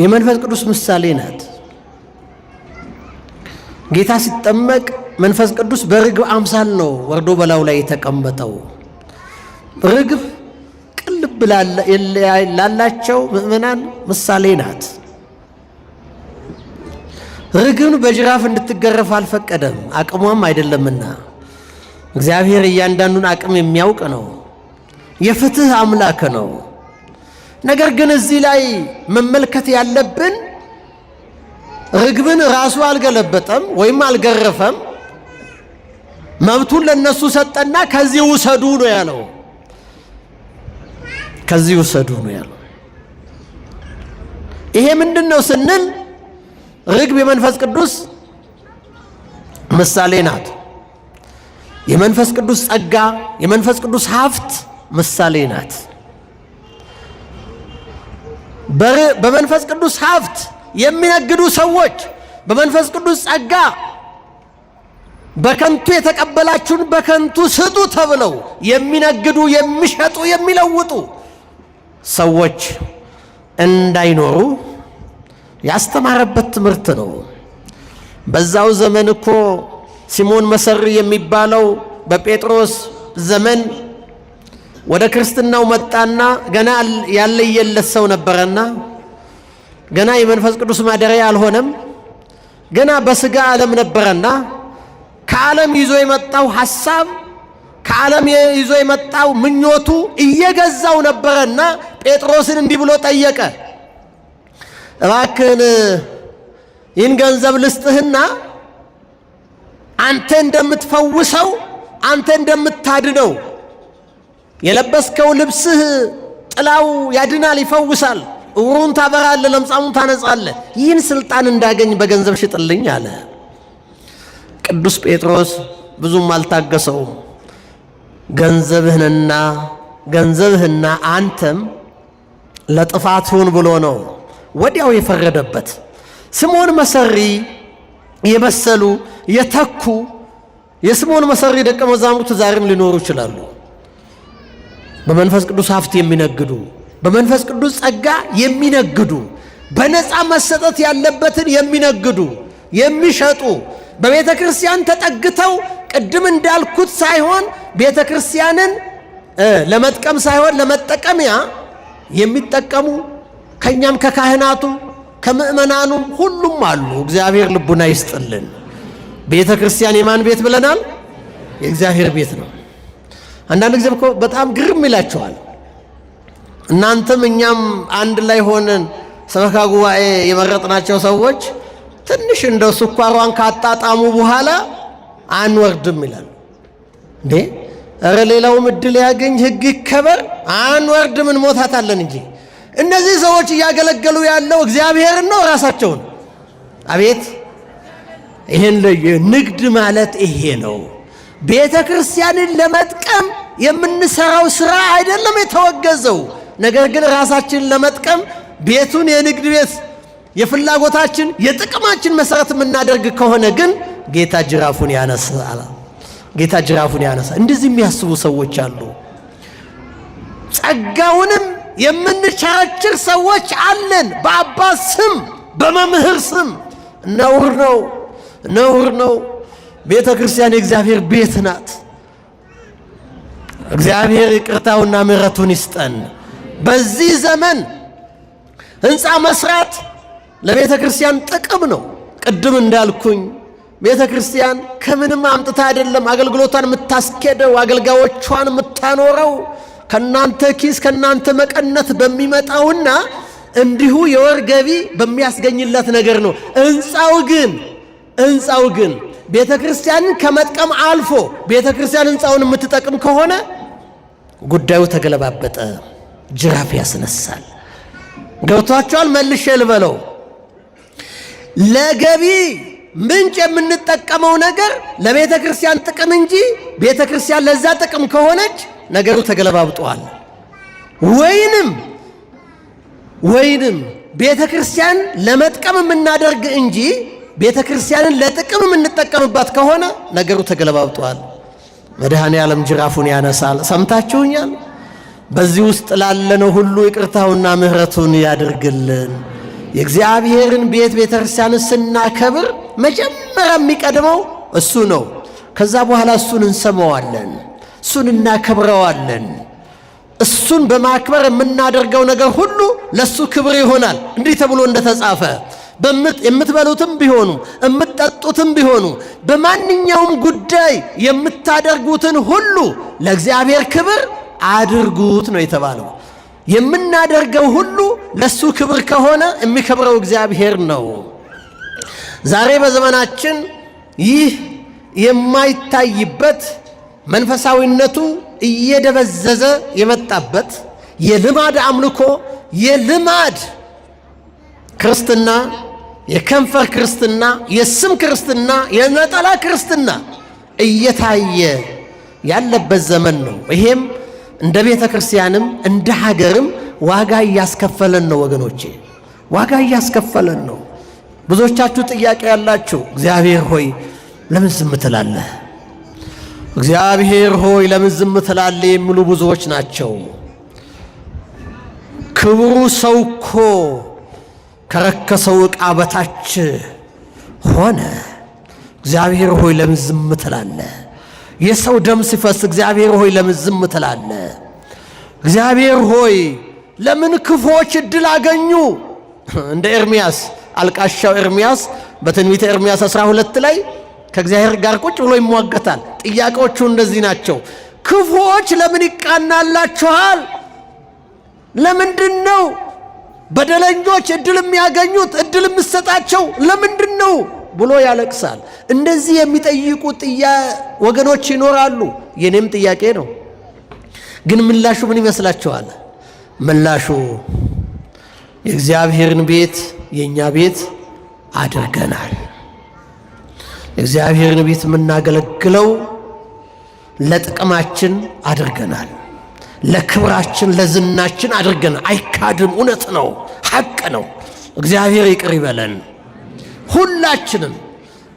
የመንፈስ ቅዱስ ምሳሌ ናት። ጌታ ሲጠመቅ መንፈስ ቅዱስ በርግብ አምሳል ነው ወርዶ በላዩ ላይ የተቀመጠው። ርግብ ቅልብ ላላቸው ምእመናን ምሳሌ ናት። ርግብን በጅራፍ እንድትገረፍ አልፈቀደም፣ አቅሟም አይደለምና። እግዚአብሔር እያንዳንዱን አቅም የሚያውቅ ነው፣ የፍትህ አምላክ ነው። ነገር ግን እዚህ ላይ መመልከት ያለብን ርግብን ራሱ አልገለበጠም ወይም አልገረፈም። መብቱን ለነሱ ሰጠና ከዚህ ውሰዱ ነው ያለው። ከዚህ ውሰዱ ነው ያለው። ይሄ ምንድነው ስንል ርግብ የመንፈስ ቅዱስ ምሳሌ ናት። የመንፈስ ቅዱስ ጸጋ፣ የመንፈስ ቅዱስ ሀብት ምሳሌ ናት። በመንፈስ ቅዱስ ሀብት የሚነግዱ ሰዎች በመንፈስ ቅዱስ ጸጋ በከንቱ የተቀበላችሁን በከንቱ ስጡ ተብለው የሚነግዱ፣ የሚሸጡ፣ የሚለውጡ ሰዎች እንዳይኖሩ ያስተማረበት ትምህርት ነው። በዛው ዘመን እኮ ሲሞን መሰሪ የሚባለው በጴጥሮስ ዘመን ወደ ክርስትናው መጣና ገና ያለየለት ሰው ነበረና ገና የመንፈስ ቅዱስ ማደሪያ አልሆነም። ገና በስጋ ዓለም ነበረና ከዓለም ይዞ የመጣው ሐሳብ፣ ከዓለም ይዞ የመጣው ምኞቱ እየገዛው ነበረና ጴጥሮስን እንዲህ ብሎ ጠየቀ። እባክህን ይህን ገንዘብ ልስጥህና አንተ እንደምትፈውሰው፣ አንተ እንደምታድነው፣ የለበስከው ልብስህ ጥላው ያድናል፣ ይፈውሳል፣ እውሩን ታበራለህ፣ ለምጻሙን ታነጻለህ፣ ይህን ስልጣን እንዳገኝ በገንዘብ ሽጥልኝ አለ። ቅዱስ ጴጥሮስ ብዙም አልታገሰውም። ገንዘብህና አንተም ለጥፋት ሁን ብሎ ነው ወዲያው የፈረደበት። ስምዖን መሰሪ የመሰሉ የተኩ የስምዖን መሰሪ ደቀ መዛሙርት ዛሬም ሊኖሩ ይችላሉ። በመንፈስ ቅዱስ ሀብት የሚነግዱ፣ በመንፈስ ቅዱስ ጸጋ የሚነግዱ፣ በነፃ መሰጠት ያለበትን የሚነግዱ፣ የሚሸጡ፣ በቤተ ክርስቲያን ተጠግተው ቅድም እንዳልኩት ሳይሆን ቤተ ክርስቲያንን ለመጥቀም ሳይሆን ለመጠቀሚያ የሚጠቀሙ ከኛም ከካህናቱ ከምእመናኑ ሁሉም አሉ። እግዚአብሔር ልቡና ይስጥልን። ቤተ ክርስቲያን የማን ቤት ብለናል? የእግዚአብሔር ቤት ነው። አንዳንድ ጊዜ እኮ በጣም ግርም ይላቸዋል። እናንተም እኛም አንድ ላይ ሆነን ሰበካ ጉባኤ የመረጥናቸው ሰዎች ትንሽ እንደው ስኳሯን ካጣጣሙ በኋላ አንወርድም ይላል። እንዴ እረ ሌላውም እድል ያገኝ፣ ሕግ ይከበር፣ አንወርድም እንሞታታለን እንጂ። እነዚህ ሰዎች እያገለገሉ ያለው እግዚአብሔርን ነው ራሳቸውን? አቤት! ይሄን ንግድ ማለት ይሄ ነው። ቤተ ክርስቲያንን ለመጥቀም የምንሰራው ስራ አይደለም የተወገዘው። ነገር ግን ራሳችንን ለመጥቀም ቤቱን የንግድ ቤት የፍላጎታችን የጥቅማችን መሰረት የምናደርግ ከሆነ ግን ጌታ ጅራፉን ያነሳል። ጌታ ጅራፉን ያነሳል። እንደዚህ የሚያስቡ ሰዎች አሉ። ጸጋውንም የምንቸረችር ሰዎች አለን። በአባት ስም በመምህር ስም ነውር ነው፣ ነውር ነው። ቤተ ክርስቲያን የእግዚአብሔር ቤት ናት። እግዚአብሔር ይቅርታውና ምሕረቱን ይስጠን። በዚህ ዘመን ሕንፃ መስራት ለቤተ ክርስቲያን ጥቅም ነው። ቅድም እንዳልኩኝ ቤተ ክርስቲያን ከምንም አምጥታ አይደለም አገልግሎቷን የምታስኬደው፣ አገልጋዮቿን የምታኖረው ከናንተ ኪስ ከናንተ መቀነት በሚመጣውና እንዲሁ የወር ገቢ በሚያስገኝለት ነገር ነው። ሕንፃው ግን ቤተ ክርስቲያንን ከመጥቀም አልፎ ቤተ ክርስቲያን ሕንፃውን የምትጠቅም ከሆነ ጉዳዩ ተገለባበጠ፣ ጅራፍ ያስነሳል። ገብቷቸዋል? መልሼ ልበለው። ለገቢ ምንጭ የምንጠቀመው ነገር ለቤተ ክርስቲያን ጥቅም እንጂ ቤተ ክርስቲያን ለዛ ጥቅም ከሆነች ነገሩ ተገለባብጧል። ወይንም ቤተ ክርስቲያን ለመጥቀም የምናደርግ እንጂ ቤተ ክርስቲያንን ለጥቅም የምንጠቀምባት ከሆነ ነገሩ ተገለባብጧል። መድኃኔ ዓለም ጅራፉን ያነሳል። ሰምታችሁኛል? በዚህ ውስጥ ላለነው ሁሉ ይቅርታውና ምሕረቱን ያድርግልን። የእግዚአብሔርን ቤተ ክርስቲያንን ስናከብር መጀመሪያ የሚቀድመው እሱ ነው። ከዛ በኋላ እሱን እንሰማዋለን፣ እሱን እናከብረዋለን። እሱን በማክበር የምናደርገው ነገር ሁሉ ለሱ ክብር ይሆናል። እንዲህ ተብሎ እንደተጻፈ የምትበሉትም ቢሆኑ የምትጠጡትም ቢሆኑ በማንኛውም ጉዳይ የምታደርጉትን ሁሉ ለእግዚአብሔር ክብር አድርጉት ነው የተባለው። የምናደርገው ሁሉ ለሱ ክብር ከሆነ የሚከብረው እግዚአብሔር ነው። ዛሬ በዘመናችን ይህ የማይታይበት መንፈሳዊነቱ እየደበዘዘ የመጣበት የልማድ አምልኮ፣ የልማድ ክርስትና፣ የከንፈር ክርስትና፣ የስም ክርስትና፣ የነጠላ ክርስትና እየታየ ያለበት ዘመን ነው። ይሄም እንደ ቤተ ክርስቲያንም እንደ ሀገርም ዋጋ እያስከፈለን ነው ወገኖቼ፣ ዋጋ እያስከፈለን ነው። ብዙዎቻችሁ ጥያቄ ያላችሁ እግዚአብሔር ሆይ ለምን ዝም ትላለህ? እግዚአብሔር ሆይ ለምን ዝም ትላለህ የሚሉ ብዙዎች ናቸው። ክብሩ ሰው እኮ ከረከሰው ዕቃ በታች ሆነ። እግዚአብሔር ሆይ ለምን ዝም ትላለህ? የሰው ደም ሲፈስ እግዚአብሔር ሆይ ለምን ዝም ትላለህ? እግዚአብሔር ሆይ ለምን ክፉዎች እድል አገኙ? እንደ ኤርምያስ አልቃሻው ኤርምያስ በትንቢተ ኤርምያስ 12 ላይ ከእግዚአብሔር ጋር ቁጭ ብሎ ይሟገታል። ጥያቄዎቹ እንደዚህ ናቸው። ክፉዎች ለምን ይቃናላችኋል? ለምንድን ነው በደለኞች እድል የሚያገኙት? እድል የምሰጣቸው ለምንድን ነው ብሎ ያለቅሳል። እንደዚህ የሚጠይቁ ወገኖች ይኖራሉ። የኔም ጥያቄ ነው። ግን ምላሹ ምን ይመስላችኋል? ምላሹ የእግዚአብሔርን ቤት የኛ ቤት አድርገናል። የእግዚአብሔርን ቤት የምናገለግለው ለጥቅማችን አድርገናል፣ ለክብራችን ለዝናችን አድርገናል። አይካድም፣ እውነት ነው፣ ሐቅ ነው። እግዚአብሔር ይቅር ይበለን። ሁላችንም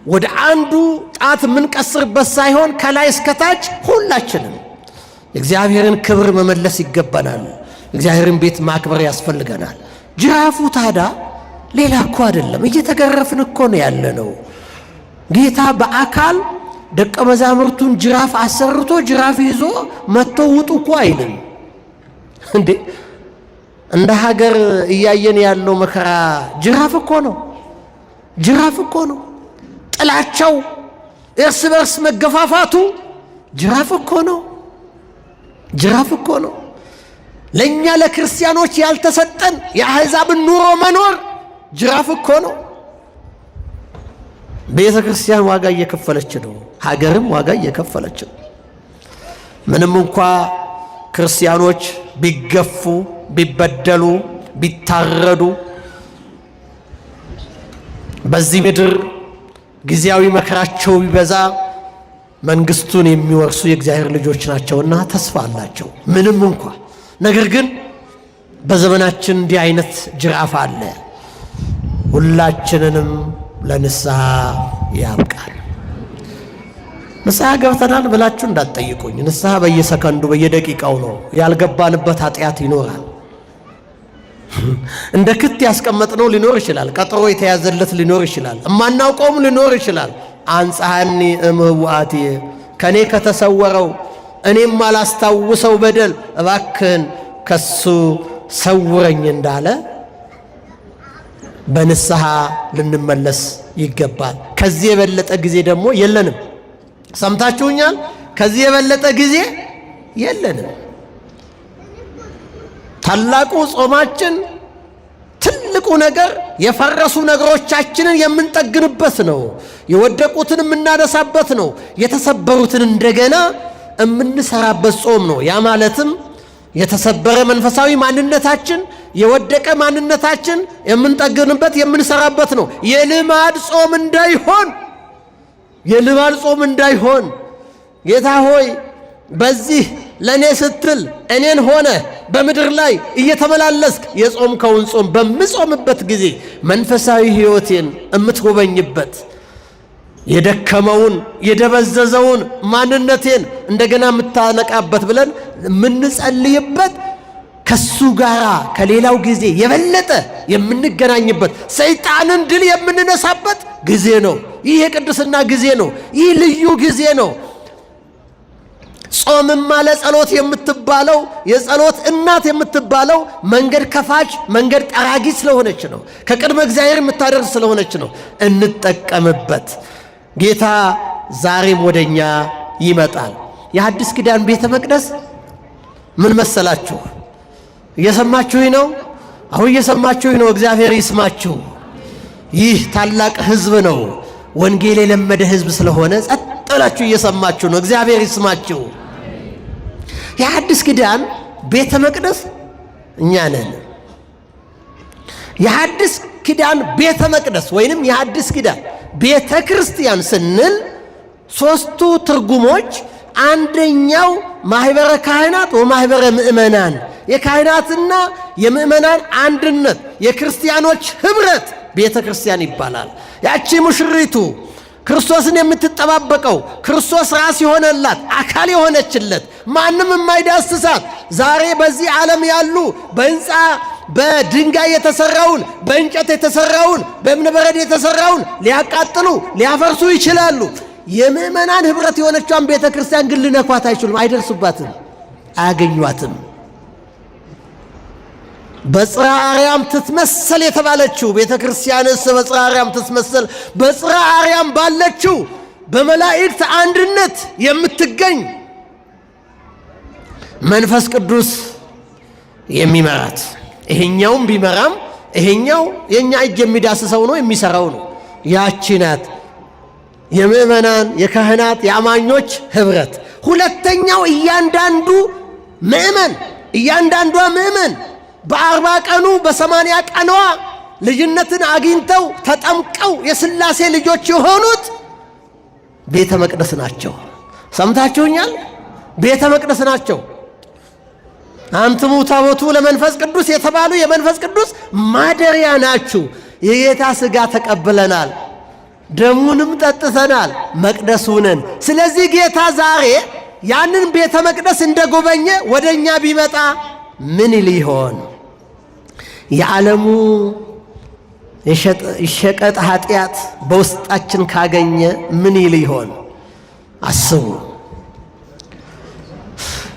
ወደ አንዱ ጣት የምንቀስርበት ሳይሆን ከላይ እስከታች ሁላችንም የእግዚአብሔርን ክብር መመለስ ይገባናል። እግዚአብሔርን ቤት ማክበር ያስፈልገናል። ጅራፉ ታዳ ሌላ እኮ አይደለም፣ እየተገረፍን እኮ ነው ያለነው። ጌታ በአካል ደቀ መዛሙርቱን ጅራፍ አሰርቶ ጅራፍ ይዞ መጥቶ ውጡ እኮ አይልም እንዴ! እንደ ሀገር እያየን ያለው መከራ ጅራፍ እኮ ነው፣ ጅራፍ እኮ ነው። ጥላቸው፣ እርስ በርስ መገፋፋቱ ጅራፍ እኮ ነው፣ ጅራፍ እኮ ነው። ለእኛ ለክርስቲያኖች ያልተሰጠን የአሕዛብን ኑሮ መኖር ጅራፍ እኮ ነው። ቤተ ክርስቲያን ዋጋ እየከፈለች ነው፣ ሀገርም ዋጋ እየከፈለች ነው። ምንም እንኳ ክርስቲያኖች ቢገፉ፣ ቢበደሉ፣ ቢታረዱ በዚህ ምድር ጊዜያዊ መከራቸው ቢበዛ መንግስቱን የሚወርሱ የእግዚአብሔር ልጆች ናቸውና ተስፋ አላቸው ምንም እንኳ። ነገር ግን በዘመናችን እንዲህ አይነት ጅራፍ አለ። ሁላችንንም ለንስሐ ያብቃል። ንስሐ ገብተናል ብላችሁ እንዳትጠይቁኝ። ንስሐ በየሰከንዱ በየደቂቃው ነው። ያልገባንበት ኃጢአት ይኖራል። እንደ ክት ያስቀመጥነው ሊኖር ይችላል። ቀጠሮ የተያዘለት ሊኖር ይችላል። እማናውቀውም ሊኖር ይችላል። አንጻሐኒ እምኅዋቴ ከኔ ከተሰወረው እኔም አላስታውሰው በደል እባክህን ከሱ ሰውረኝ እንዳለ በንስሐ ልንመለስ ይገባል። ከዚህ የበለጠ ጊዜ ደግሞ የለንም። ሰምታችሁኛል? ከዚህ የበለጠ ጊዜ የለንም። ታላቁ ጾማችን ትልቁ ነገር የፈረሱ ነገሮቻችንን የምንጠግንበት ነው። የወደቁትን የምናነሳበት ነው። የተሰበሩትን እንደገና የምንሰራበት ጾም ነው። ያ ማለትም የተሰበረ መንፈሳዊ ማንነታችን፣ የወደቀ ማንነታችን የምንጠግንበት የምንሰራበት ነው። የልማድ ጾም እንዳይሆን ጌታ ሆይ በዚህ ለኔ ስትል እኔን ሆነ በምድር ላይ እየተመላለስክ የጾምከውን ጾም በምጾምበት ጊዜ መንፈሳዊ ሕይወቴን እምትጎበኝበት የደከመውን የደበዘዘውን ማንነቴን እንደገና የምታነቃበት ብለን የምንጸልይበት ከሱ ጋራ ከሌላው ጊዜ የበለጠ የምንገናኝበት ሰይጣንን ድል የምንነሳበት ጊዜ ነው። ይህ የቅድስና ጊዜ ነው። ይህ ልዩ ጊዜ ነው። ጾምማ ለጸሎት የምትባለው የጸሎት እናት የምትባለው መንገድ ከፋች መንገድ ጠራጊ ስለሆነች ነው። ከቅድመ እግዚአብሔር የምታደርስ ስለሆነች ነው። እንጠቀምበት። ጌታ ዛሬም ወደኛ ይመጣል። የሐዲስ ኪዳን ቤተ መቅደስ ምን መሰላችሁ? እየሰማችሁኝ ነው? አሁን እየሰማችሁኝ ነው? እግዚአብሔር ይስማችሁ። ይህ ታላቅ ሕዝብ ነው። ወንጌል የለመደ ሕዝብ ስለሆነ ጸጥ ብላችሁ እየሰማችሁ ነው። እግዚአብሔር ይስማችሁ። የሐዲስ ኪዳን ቤተ መቅደስ እኛ ነን። የሐዲስ ኪዳን ቤተ መቅደስ ወይንም የሐዲስ ኪዳን ቤተ ክርስቲያን ስንል ሦስቱ ትርጉሞች፣ አንደኛው ማህበረ ካህናት ወማህበረ ምእመናን፣ የካህናትና የምእመናን አንድነት፣ የክርስቲያኖች ህብረት ቤተ ክርስቲያን ይባላል። ያቺ ሙሽሪቱ ክርስቶስን የምትጠባበቀው ክርስቶስ ራስ የሆነላት አካል የሆነችለት ማንም የማይዳስሳት ዛሬ በዚህ ዓለም ያሉ በህንፃ በድንጋይ የተሰራውን በእንጨት የተሰራውን በእብነ በረድ የተሰራውን ሊያቃጥሉ ሊያፈርሱ ይችላሉ። የምእመናን ህብረት የሆነቿን ቤተ ክርስቲያን ግን ሊነኳት አይችሉም፣ አይደርሱባትም፣ አያገኟትም። በጽርሐ አርያም ትትመሰል የተባለችው ቤተ ክርስቲያንስ በጽርሐ አርያም ትትመሰል፣ በጽርሐ አርያም ባለችው በመላእክት አንድነት የምትገኝ መንፈስ ቅዱስ የሚመራት፣ ይሄኛውም ቢመራም ይሄኛው የኛ እጅ የሚዳስሰው ነው የሚሰራው ነው። ያቺ ናት የምእመናን የካህናት የአማኞች ህብረት። ሁለተኛው እያንዳንዱ ምእመን እያንዳንዷ ምእመን በ40 ቀኑ በ80 ቀኗ ልጅነትን አግኝተው ተጠምቀው የሥላሴ ልጆች የሆኑት ቤተ መቅደስ ናቸው። ሰምታችሁኛል? ቤተ መቅደስ ናቸው። አንትሙ ታቦቱ ለመንፈስ ቅዱስ የተባሉ የመንፈስ ቅዱስ ማደሪያ ናችሁ። የጌታ ሥጋ ተቀብለናል፣ ደሙንም ጠጥተናል፣ መቅደሱ ነን። ስለዚህ ጌታ ዛሬ ያንን ቤተ መቅደስ እንደጎበኘ ወደኛ ቢመጣ ምን ይል ይሆን? የዓለሙ የሸቀጥ ኃጢአት በውስጣችን ካገኘ ምን ይል ይሆን? አስቡ።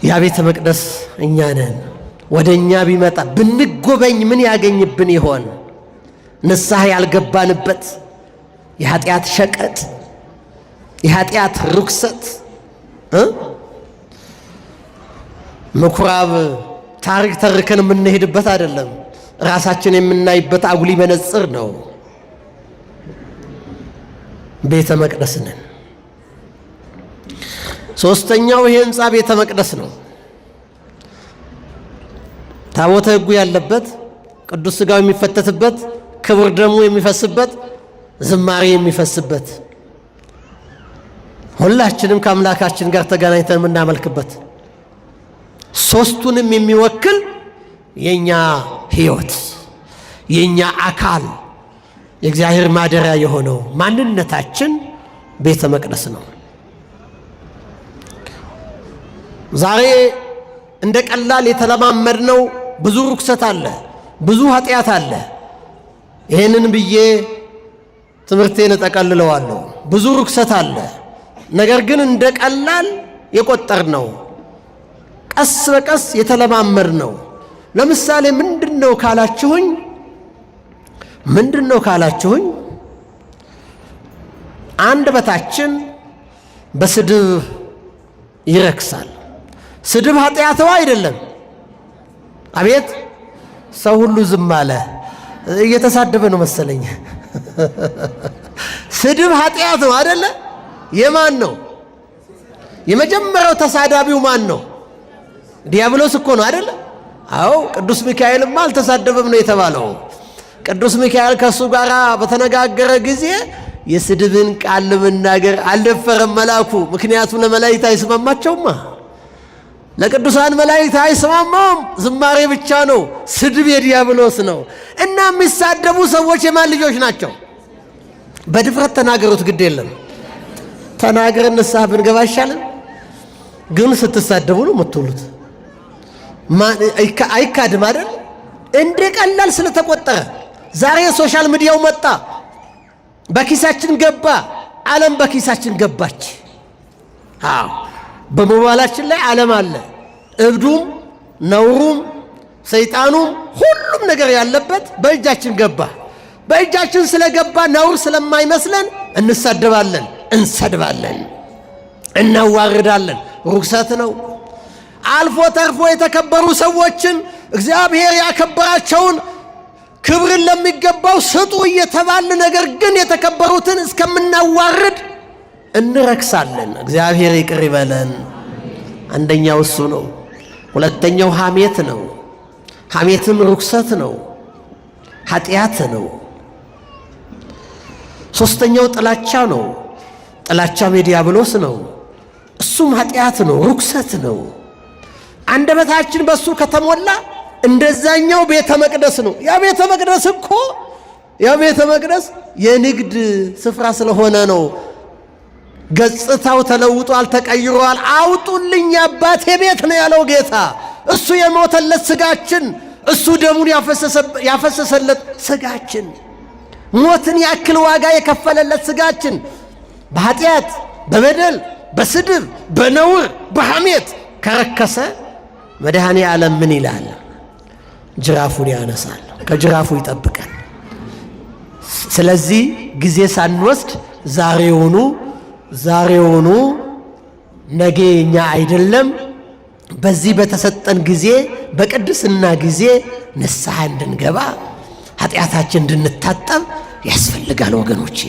ያ ቤተ መቅደስ እኛ ነን። ወደ እኛ ቢመጣ ብንጎበኝ ምን ያገኝብን ይሆን? ንስሐ ያልገባንበት የኃጢአት ሸቀጥ የኃጢአት ርኩሰት ምኩራብ ታሪክ ተርከን የምንሄድበት አይደለም። ራሳችን የምናይበት አጉሊ መነጽር ነው። ቤተ መቅደስ ነን። ሶስተኛው ይሄ ሕንፃ ቤተ መቅደስ ነው። ታቦተ ሕጉ ያለበት፣ ቅዱስ ሥጋው የሚፈተትበት፣ ክቡር ደሙ የሚፈስበት፣ ዝማሬ የሚፈስበት፣ ሁላችንም ከአምላካችን ጋር ተገናኝተን የምናመልክበት፣ ሶስቱንም የሚወክል የኛ ሕይወት የኛ አካል የእግዚአብሔር ማደሪያ የሆነው ማንነታችን ቤተ መቅደስ ነው። ዛሬ እንደ ቀላል የተለማመድነው ብዙ ርኩሰት አለ፣ ብዙ ኃጢአት አለ። ይህንን ብዬ ትምህርቴን እጠቀልለዋለሁ። ብዙ ርኩሰት አለ፣ ነገር ግን እንደ ቀላል የቆጠርነው ቀስ በቀስ የተለማመድነው። ለምሳሌ ምንድነው ካላችሁኝ አንደበታችን በስድብ ይረክሳል። ስድብ ኃጢአት ነው አይደለም? አቤት ሰው ሁሉ ዝም አለ። እየተሳደበ ነው መሰለኝ። ስድብ ኃጢአት ነው አይደለ? የማን ነው? የመጀመሪያው ተሳዳቢው ማን ነው? ዲያብሎስ እኮ ነው አይደለ? አዎ ቅዱስ ሚካኤልማ አልተሳደበም ነው የተባለው። ቅዱስ ሚካኤል ከሱ ጋር በተነጋገረ ጊዜ የስድብን ቃል ለመናገር አልደፈረም መልአኩ። ምክንያቱም ለመላእክት አይስማማቸውማ፣ ለቅዱሳን መላእክት አይስማማም። ዝማሬ ብቻ ነው፣ ስድብ የዲያብሎስ ነው። እና የሚሳደቡ ሰዎች የማን ልጆች ናቸው? በድፍረት ተናገሩት፣ ግድ የለም ተናገርን፣ ንስሐ ብንገባ ይሻላል። ግን ስትሳደቡ ነው የምትውሉት። አይካድም አይደል? እንደ ቀላል ስለተቆጠረ ዛሬ ሶሻል ሚዲያው መጣ፣ በኪሳችን ገባ፣ ዓለም በኪሳችን ገባች። አዎ በሞባይላችን ላይ ዓለም አለ። እብዱም ነውሩም ሰይጣኑም ሁሉም ነገር ያለበት በእጃችን ገባ። በእጃችን ስለገባ ነውር ስለማይመስለን እንሳደባለን፣ እንሰድባለን፣ እናዋርዳለን። ርኩሰት ነው። አልፎ ተርፎ የተከበሩ ሰዎችን እግዚአብሔር ያከበራቸውን ክብርን ለሚገባው ስጡ እየተባለ ነገር ግን የተከበሩትን እስከምናዋርድ እንረክሳለን። እግዚአብሔር ይቅር ይበለን። አንደኛው እሱ ነው። ሁለተኛው ሐሜት ነው። ሐሜትም ርኩሰት ነው፣ ኃጢአት ነው። ሶስተኛው ጥላቻ ነው። ጥላቻም የዲያብሎስ ነው። እሱም ኃጢአት ነው፣ ርኩሰት ነው። አንደበታችን በሱ ከተሞላ እንደዛኛው ቤተ መቅደስ ነው። ያ ቤተ መቅደስ የንግድ ስፍራ ስለሆነ ነው። ገጽታው ተለውጧል፣ ተቀይሯል። አውጡልኝ አባቴ ቤት ነው ያለው ጌታ። እሱ የሞተለት ስጋችን፣ እሱ ደሙን ያፈሰሰለት ስጋችን፣ ሞትን ያክል ዋጋ የከፈለለት ስጋችን በኃጢአት በበደል በስድብ በነውር በሐሜት ከረከሰ መድኃኔ ዓለም ምን ይላል? ጅራፉን ያነሳል፣ ከጅራፉ ይጠብቀን። ስለዚህ ጊዜ ሳንወስድ ዛሬውኑ ነገ የኛ አይደለም፣ በዚህ በተሰጠን ጊዜ በቅድስና ጊዜ ንስሐ እንድንገባ ኃጢአታችን እንድንታጠብ ያስፈልጋል ወገኖቼ።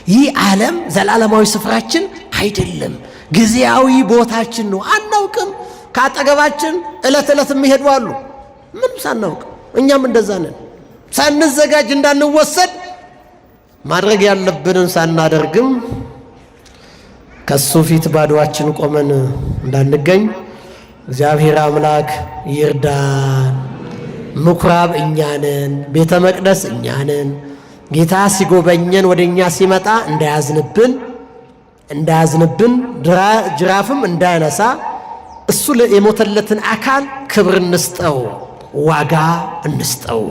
ይህ ዓለም ዘላለማዊ ስፍራችን አይደለም፣ ጊዜያዊ ቦታችን ነው። አናውቅም። ከአጠገባችን ዕለት ዕለት የሚሄዱ አሉ፣ ምንም ሳናውቅ። እኛም እንደዛ ነን። ሳንዘጋጅ እንዳንወሰድ ማድረግ ያለብንን ሳናደርግም ከሱ ፊት ባዶአችን ቆመን እንዳንገኝ እግዚአብሔር አምላክ ይርዳን። ምኩራብ እኛ ነን፣ ቤተ መቅደስ እኛ ነን። ጌታ ሲጎበኘን ወደኛ ሲመጣ እንዳያዝንብን ጅራፍም እንዳያነሳ እሱ የሞተለትን አካል ክብር እንስጠው፣ ዋጋ እንስጠው።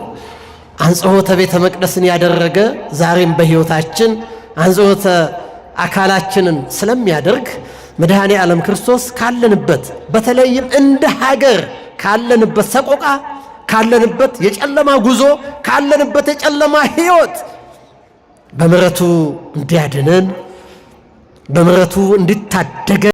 አንጽሖተ ቤተ መቅደስን ያደረገ ዛሬም በሕይወታችን አንጽሖተ አካላችንን ስለሚያደርግ መድኃኔ ዓለም ክርስቶስ ካለንበት በተለይም እንደ ሀገር ካለንበት ሰቆቃ፣ ካለንበት የጨለማ ጉዞ፣ ካለንበት የጨለማ ሕይወት በምሕረቱ እንዲያድነን፣ በምሕረቱ እንዲታደገን